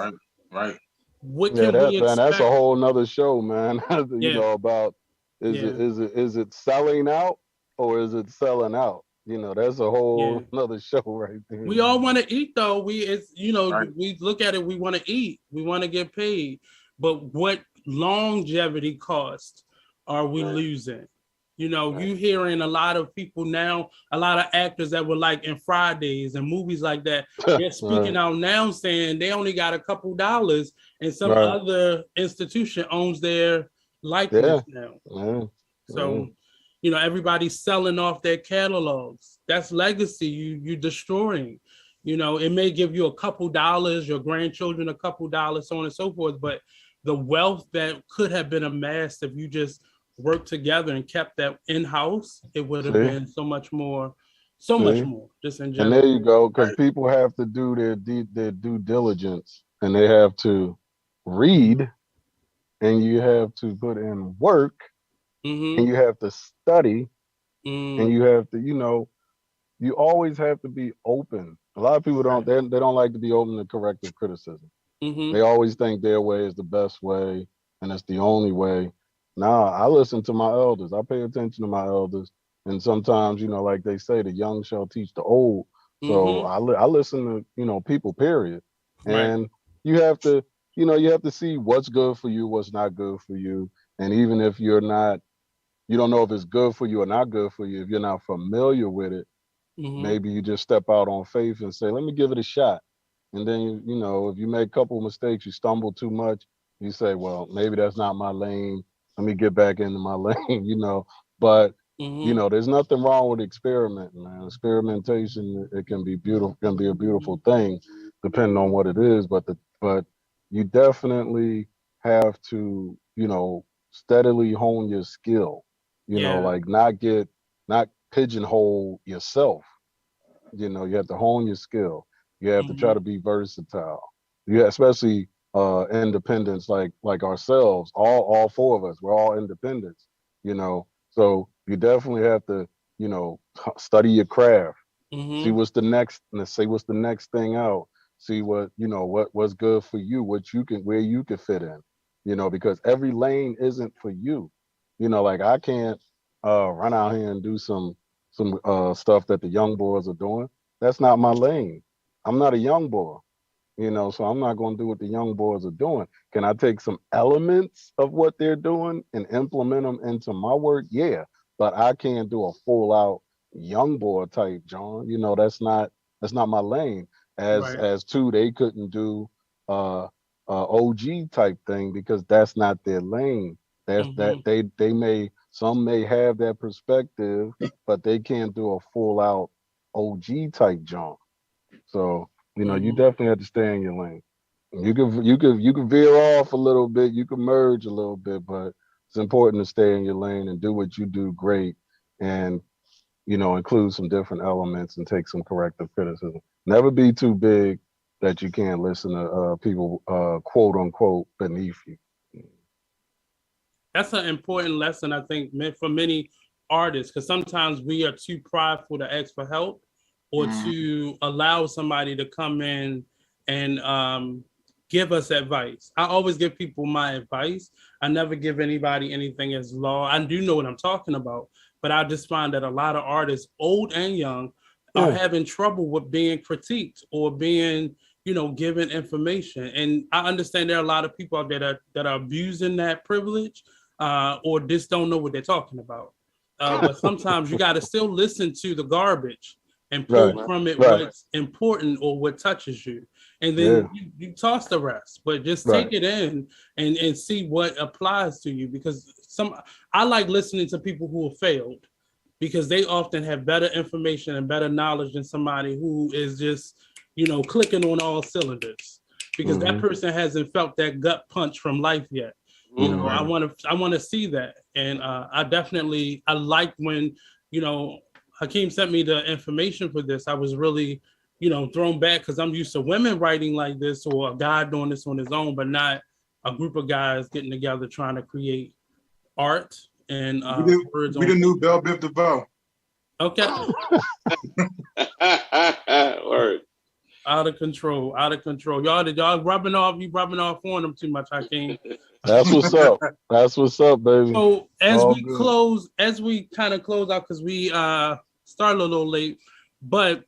Right. What can we expect? That's a whole nother show, man. You know, about is it selling out or is it selling out? You know, that's a whole another show right there. We all want to eat though. We look at it, we want to eat, we want to get paid. But what longevity cost are we losing? You know, you hearing a lot of people now, a lot of actors that were like in Fridays and movies like that, they're speaking out now saying they only got a couple dollars and some other institution owns their likeness now. So, you know, everybody's selling off their catalogs. That's legacy you destroying. You know, it may give you a couple dollars, your grandchildren a couple dollars, so on and so forth, but the wealth that could have been amassed if you just worked together and kept that in-house, it would have been so much more, just in general. And there you go, because people have to do their due diligence, and they have to read, and you have to put in work, and you have to study, and you have to, you know, you always have to be open. A lot of people don't, they don't like to be open to corrective criticism. They always think their way is the best way, and it's the only way. Nah, I listen to my elders. I pay attention to my elders. And sometimes, you know, like they say, the young shall teach the old. So I listen to, you know, people, period. And you have to, you know, you have to see what's good for you, what's not good for you. And even if you're not, you don't know if it's good for you or not good for you, if you're not familiar with it, maybe you just step out on faith and say, let me give it a shot. And then, you know, if you make a couple of mistakes, you stumble too much, you say, well, maybe that's not my lane. Let me get back into my lane, you know. But, you know, there's nothing wrong with experimenting, man. Experimentation, it can be beautiful, can be a beautiful thing, depending on what it is. But you definitely have to, you know, steadily hone your skill, you know, like not pigeonhole yourself. You know, you have to hone your skill. You have to try to be versatile. Yeah, especially independents like ourselves, all four of us, we're all independents, you know. So you definitely have to, you know, study your craft, see what's the next, say what's the next thing out, see what, you know, what's good for you, what you can, where you can fit in, you know, because every lane isn't for you. You know, like I can't run out here and do some stuff that the young boys are doing. That's not my lane. I'm not a young boy. You know, so I'm not going to do what the young boys are doing. Can I take some elements of what they're doing and implement them into my work? Yeah, but I can't do a full out young boy type, John. You know, that's not my lane. As two, they couldn't do OG type thing because that's not their lane. That's that some may have that perspective, but they can't do a full out OG type John. So, you know, you definitely have to stay in your lane. You can veer off a little bit, you can merge a little bit, but it's important to stay in your lane and do what you do great, and, you know, include some different elements and take some corrective criticism. Never be too big that you can't listen to people quote unquote beneath you. That's an important lesson, I think, for many artists, because sometimes we are too prideful to ask for help or to allow somebody to come in and give us advice. I always give people my advice. I never give anybody anything as law. I do know what I'm talking about, but I just find that a lot of artists, old and young, are having trouble with being critiqued or being, you know, given information. And I understand there are a lot of people out there that are abusing that privilege or just don't know what they're talking about. But sometimes you got to still listen to the garbage and pull from it what's important or what touches you. And then you toss the rest, but just take it in and see what applies to you. Because I like listening to people who have failed, because they often have better information and better knowledge than somebody who is just, you know, clicking on all cylinders. because that person hasn't felt that gut punch from life yet. You know, I want to see that. And I like when, you know, Hakeem sent me the information for this. I was really, you know, thrown back because I'm used to women writing like this or a guy doing this on his own, but not a group of guys getting together trying to create art and we the new Belle Biv DeVoe. Okay. Word. Out of control. Y'all rubbing off on them too much, Hakeem. That's what's up. That's what's up, baby. So as All we good. kind of close out, because we started a little late, but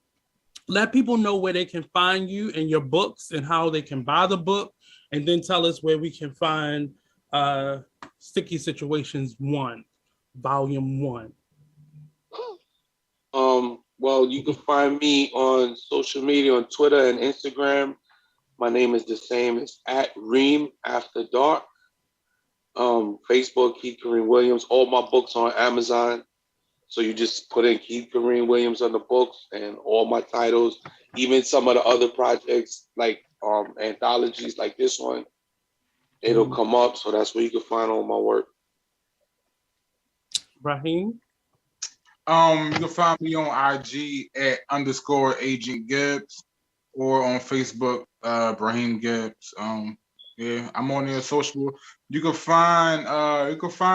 let people know where they can find you and your books and how they can buy the book, and then tell us where we can find Sticky Situations 1, Volume 1. Well, you can find me on social media, on Twitter and Instagram. My name is the same. It's at Reem After Dark. Facebook, Keith Kareem Williams. All my books are on Amazon. So you just put in Keith Kareem Williams on the books, and all my titles, even some of the other projects like anthologies like this one, it'll come up. So that's where you can find all my work. Braheim? You can find me on IG at _Agent Gibbs, or on Facebook, Braheim Gibbs. Yeah, I'm on there social. You can find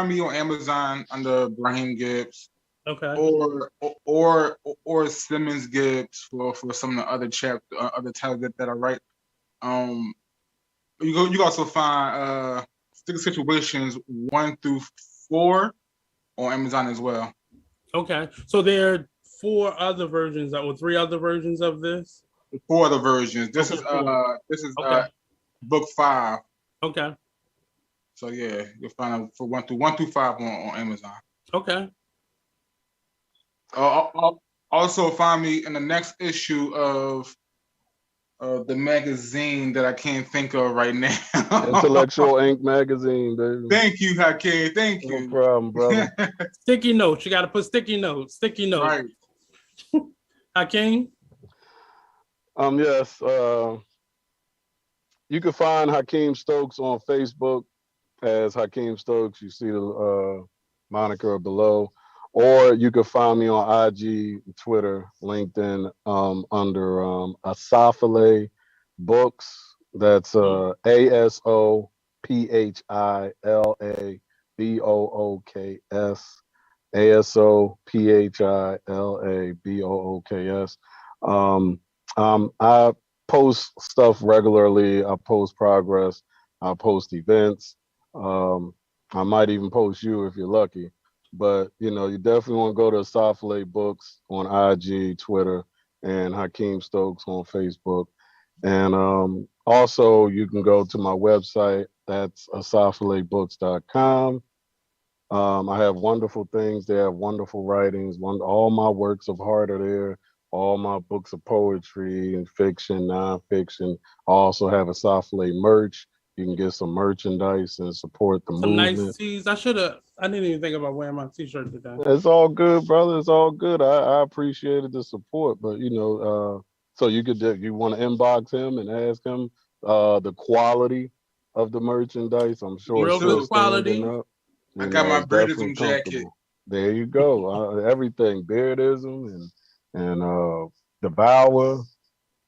me on Amazon under Braheim Gibbs. Okay. Or Simmons Gibbs for some of the other titles that I write. You also find Sticky Situations 1 through 4 on Amazon as well. Okay, so there are 4 other versions or 3 other versions of this. 4 other versions. This is book 5. Okay. So yeah, you'll find it for 1 through 5 on Amazon. Okay. Also find me in the next issue of the magazine that I can't think of right now. Intellectual Ink magazine, baby. Thank you, Hakeem. Thank you. No problem, brother. Sticky notes. You got to put sticky notes. Right. Hakeem? Yes. You can find Hakeem Stokes on Facebook as Hakeem Stokes. You see the moniker below. Or you can find me on IG, Twitter, LinkedIn under Asaphile Books. That's ASOPHILABOOKS. ASOPHILABOOKS. I post stuff regularly. I post progress. I post events. I might even post you if you're lucky. But, you know, you definitely want to go to Asaphile Books on IG, Twitter, and Hakeem Stokes on Facebook. And also, you can go to my website. That's asaphilebooks.com. I have wonderful things. They have wonderful writings. All my works of art are there. All my books of poetry and fiction, nonfiction. I also have Asaphile merch. You can get some merchandise and support the movement. Nice tees. I didn't even think about wearing my t-shirt today. It's all good, brother. It's all good. I appreciated the support, but you know, so you want to inbox him and ask him the quality of the merchandise. I'm sure real it's good quality. I got my Beardism jacket. There you go. Everything Beardism and Devour.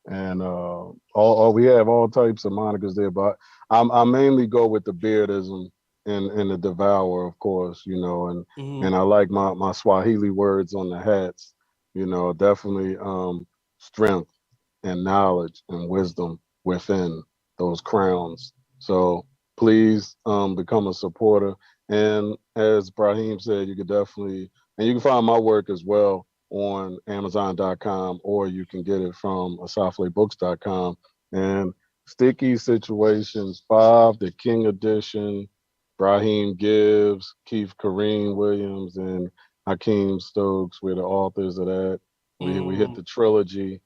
And we have all types of monikers there, but I mainly go with the Beardism and the Devour, of course, you know, and I like my Swahili words on the hats, you know, definitely strength and knowledge and wisdom within those crowns. So please become a supporter. And as Braheim said, you can definitely, and you can find my work as well on Amazon.com, or you can get it from asaphilebooks.com. And Sticky Situations 5, the King Edition, Braheim Gibbs, Keith Kareem Williams, and Hakeem Stokes were the authors of that. We hit the trilogy,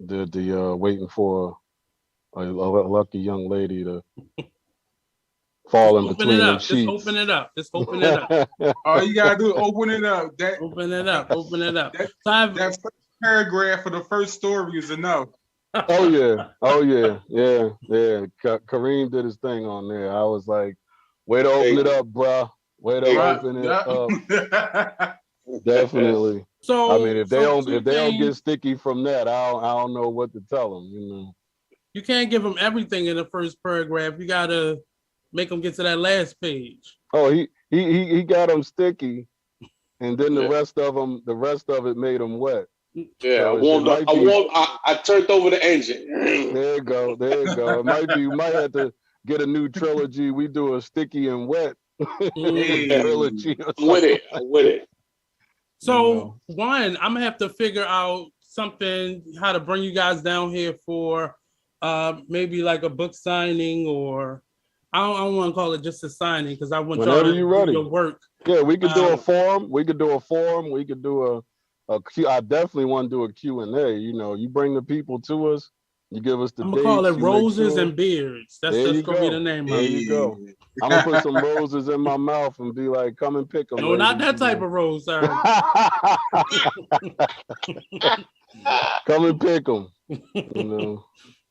did the Waiting for a Lucky Young Lady to fall in between them sheets. Just open it up. All you gotta do is open it up. Open it up. That first paragraph for the first story is enough. Oh yeah, Kareem did his thing on there. I was like, way to open it up, bruh. Way to open it up. Definitely. So I mean, if they don't things, get sticky from that, I don't know what to tell them. you can't give them everything in the first paragraph. You gotta make them get to that last page. Oh, he got them sticky, and then the rest of it made them wet. Yeah, So I warmed up. I turned over the engine. There you go. It might be. You might have to get a new trilogy. We do a sticky and wet trilogy. I'm with it. So one, I'm gonna have to figure out something how to bring you guys down here for maybe like a book signing, or I don't want to call it just a signing because I want Whenever y'all to you're ready. do your work. Yeah, we could do a forum. We could do a forum. We could do a Q. I definitely want to do a Q&A. You bring the people to us. You give us the I'm dates. gonna call it you Roses and Beards. That's gonna be the name of it. There you go. I'm gonna put some roses in my mouth and be like, "Come and pick them." No, not that type of rose, sir. Come and pick them.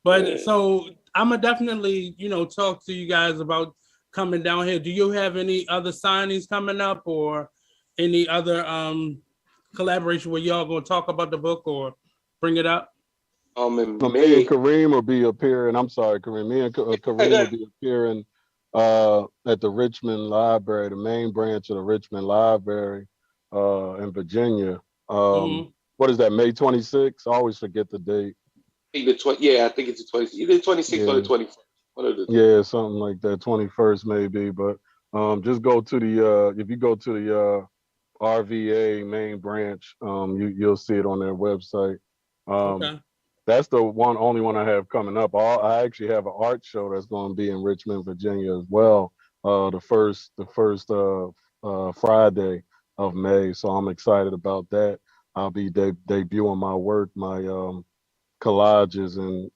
But so I'm gonna definitely, talk to you guys about coming down here. Do you have any other signings coming up, or any other collaboration where y'all gonna talk about the book or bring it up? Me and Kareem will be appearing. I'm sorry, Kareem. Me and Kareem will be appearing at the Richmond Library, the main branch of the Richmond Library in Virginia. What is that? May 26th? I always forget the date. I think it's the 26th. Either the 26th or the 21st. One of the two. Yeah, something like that. 21st maybe, but just go to the if you go to the RVA main branch, you'll see it on their website. Okay. That's the only one I have coming up. I actually have an art show that's going to be in Richmond, Virginia as well. The first Friday of May, so I'm excited about that. I'll be debuting my work, my collages and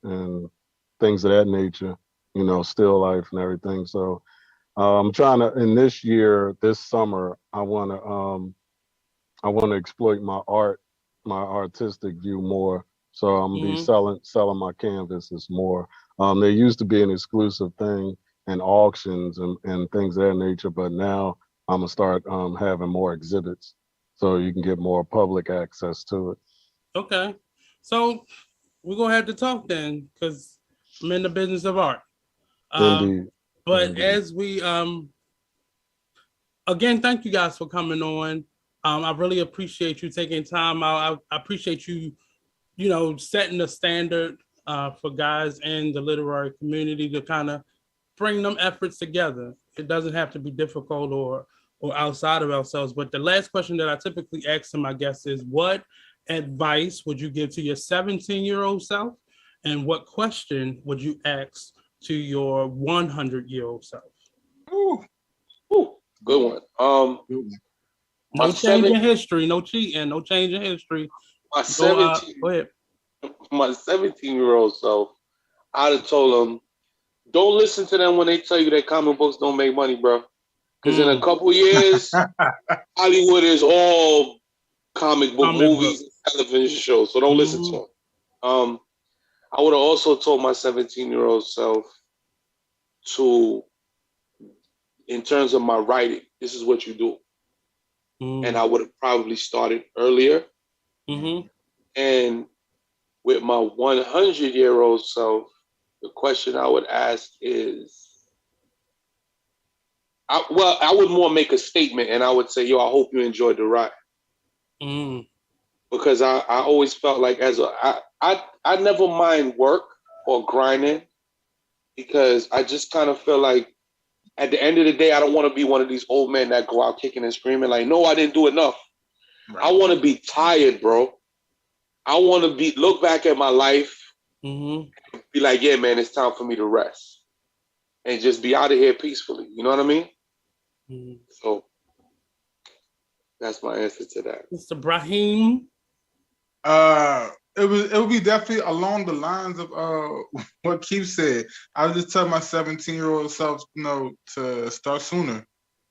things of that nature. Still life and everything. So I'm trying to. In this summer, I want to exploit my artistic view more. So I'm gonna be selling my canvases more. There used to be an exclusive thing and auctions and things of that nature, but now I'm gonna start having more exhibits, so you can get more public access to it. Okay, so we're gonna have to talk then, because I'm in the business of art. Indeed. But Indeed. as we again, thank you guys for coming on. I really appreciate you taking time out. I appreciate you, setting the standard for guys in the literary community to kind of bring them efforts together. It doesn't have to be difficult or outside of ourselves. But the last question that I typically ask to my guests is, what advice would you give to your 17-year-old self? And what question would you ask to your 100-year-old self? Ooh, good one. No change in history, no cheating, no change in history. My 17-year-old self, I'd have told him, don't listen to them when they tell you that comic books don't make money, bro. Because in a couple years, Hollywood is all comic book movies and television shows. So don't listen to them. I would have also told my 17-year-old self in terms of my writing, this is what you do. And I would have probably started earlier. And with my 100-year-old self, the question I would ask is, I would more make a statement, and I would say, I hope you enjoyed the ride. Because I always felt like I never mind work or grinding, because I just kind of feel like at the end of the day, I don't want to be one of these old men that go out kicking and screaming like, no, I didn't do enough. Right. I want to be tired, bro. I want to look back at my life and be like, yeah, man, it's time for me to rest and just be out of here peacefully. You know what I mean? So that's my answer to that. Mr. Braheim? It would be definitely along the lines of what Keith said. I would just tell my 17-year-old self, to start sooner.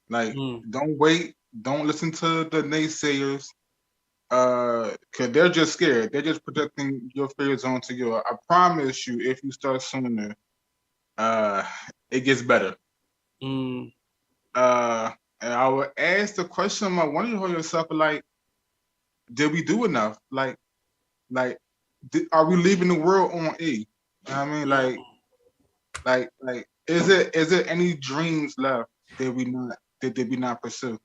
Like, don't wait. Don't listen to the naysayers. Cause they're just scared. They're just projecting your fears onto you. I promise you, if you start sooner, it gets better. And I would ask the question, I want you to hold yourself like, did we do enough? Like, are we leaving the world on E? You know what I mean, like, is it any dreams left that we not pursue?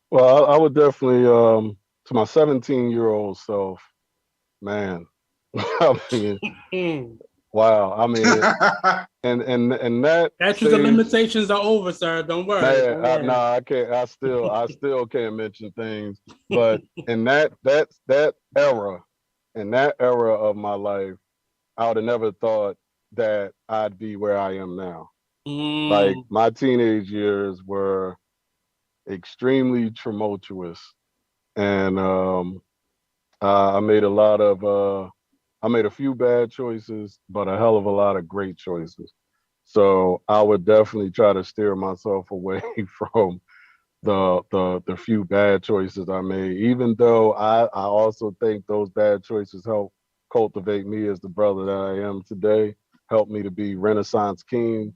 Well, I would definitely to my 17-year-old self, man. I mean, wow. I mean, and that statutes of limitations are over, sir. Don't worry. Man, I can't. I still can't mention things. But in that era, of my life, I would have never thought that I'd be where I am now. Like my teenage years were extremely tumultuous, and I made a few bad choices, but a hell of a lot of great choices. So I would definitely try to steer myself away from the few bad choices I made, even though I also think those bad choices helped cultivate me as the brother that I am today, helped me to be Renaissance king.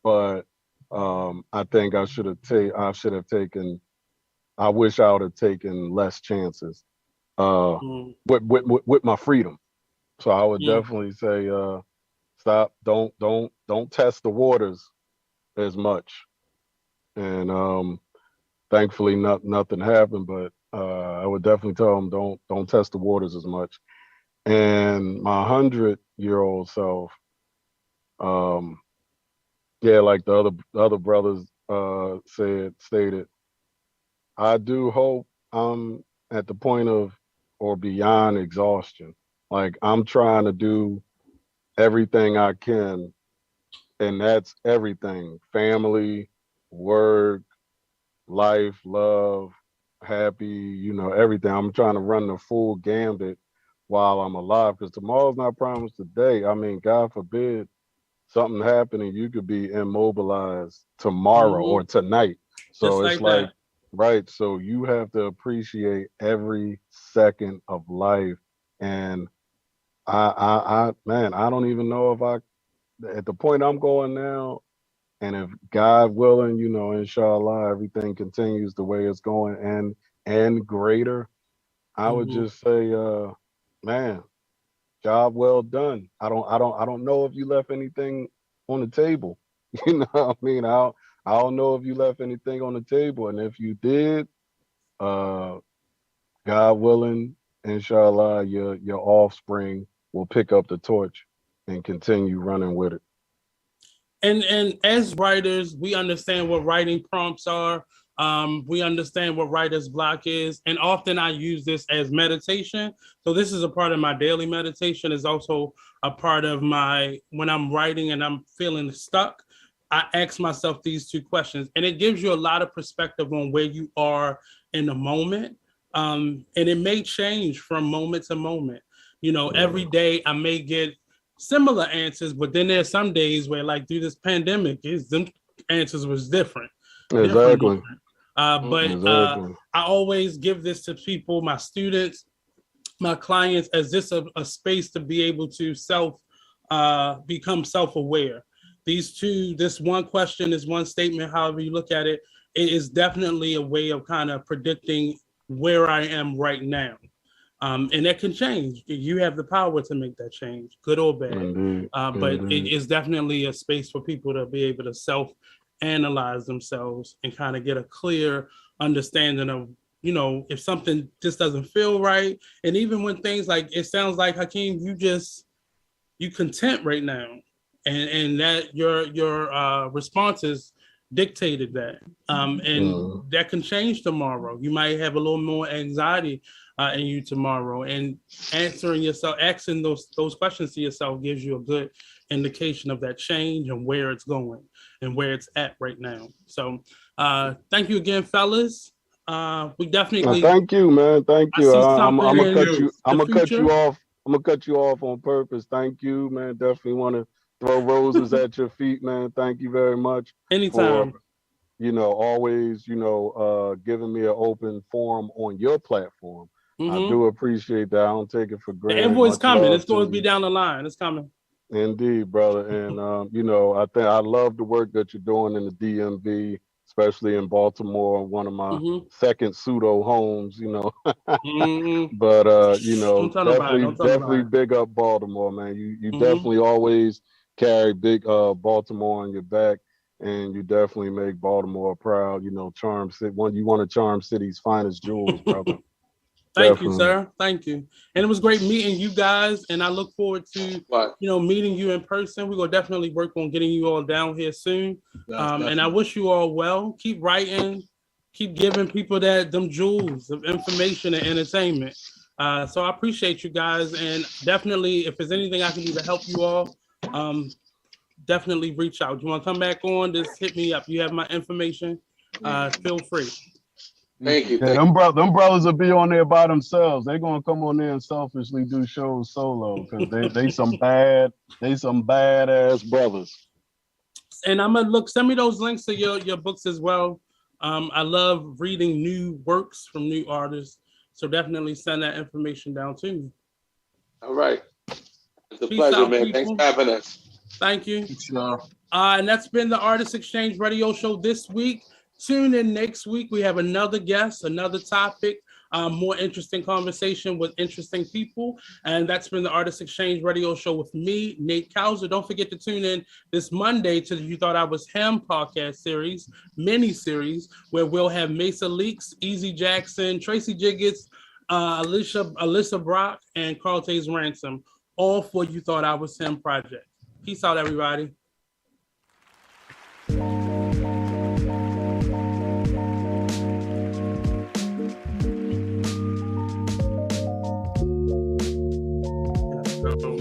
But I think I wish I would have taken less chances with my freedom. So I would definitely say stop, don't test the waters as much. And thankfully nothing happened, but I would definitely tell them don't test the waters as much. And my 100-year-old self, like the other brothers stated, I do hope I'm at the point of or beyond exhaustion. Like I'm trying to do everything I can, and that's everything: family, work, life, love, happy, everything. I'm trying to run the full gambit while I'm alive, because tomorrow's not promised today. I mean, God forbid something happened and you could be immobilized tomorrow or tonight. So it's like right. So you have to appreciate every second of life. And man, I don't even know if at the point I'm going now, and if God willing, inshallah, everything continues the way it's going and greater, I would just say, man, job well done. I don't know if you left anything on the table. You know what I mean? I don't know if you left anything on the table. And if you did, God willing, inshallah, your offspring will pick up the torch and continue running with it. And as writers, we understand what writing prompts are. We understand what writer's block is. And often I use this as meditation. So this is a part of my daily meditation. Is also a part of when I'm writing and I'm feeling stuck, I ask myself these two questions. And it gives you a lot of perspective on where you are in the moment. And it may change from moment to moment. Every day I may get similar answers, but then there's some days where, like through this pandemic, them answers was different. Exactly. I always give this to people, my students, my clients, as this a space to be able to become self-aware. This one question, this one statement, however you look at it, it is definitely a way of kind of predicting where I am right now. And that can change. You have the power to make that change, good or bad. But it is definitely a space for people to be able to self-analyze themselves and kind of get a clear understanding of, if something just doesn't feel right. And even when things like, it sounds like, Hakeem, you content right now. And that your responses dictated that. And that can change tomorrow. You might have a little more anxiety in you tomorrow, and asking those questions to yourself gives you a good indication of that change and where it's going and where it's at right now. So thank you again, fellas. We definitely thank you, man. Thank you. I'm gonna cut you off. I'm gonna cut you off on purpose. Thank you, man. Definitely want to throw roses at your feet, man. Thank you very much. Anytime. always, giving me an open forum on your platform. I do appreciate that. I don't take it for granted. The invoice coming. It's going to be you. down the line. It's coming. Indeed, brother. And, I think I love the work that you're doing in the DMV, especially in Baltimore, one of my second pseudo homes, But, definitely big up Baltimore, man. You definitely always carry big Baltimore on your back. And you definitely make Baltimore proud, Charm City. You want to Charm City's finest jewels, brother. Thank you, sir. Thank you. And it was great meeting you guys. And I look forward to, meeting you in person. We're going to definitely work on getting you all down here soon. And I wish you all well. Keep writing. Keep giving people them jewels of information and entertainment. So I appreciate you guys. And definitely, if there's anything I can do to help you all, definitely reach out. You want to come back on? Just hit me up. You have my information. Feel free. Thank you. Yeah, them brothers will be on there by themselves. They're gonna come on there and selfishly do shows solo because they some badass brothers. And I'm gonna send me those links to your books as well. I love reading new works from new artists, so definitely send that information down to me. All right, it's a Peace pleasure, out, man. people. Thanks for having us. Thank you. And that's been the Artist Exchange Radio Show this week. Tune in next week. We have another guest, another topic, more interesting conversation with interesting people. And that's been the Artist Exchange Radio Show with me, Nate Couser. Don't forget to tune in this Monday to the You Thought I Was Him podcast series, mini-series, where we'll have Mesa Leaks, Easy Jackson, Tracy Jiggets, Alyssa Brock, and Carltaze Ransom, all for You Thought I Was Him project. Peace out, everybody. Let's go.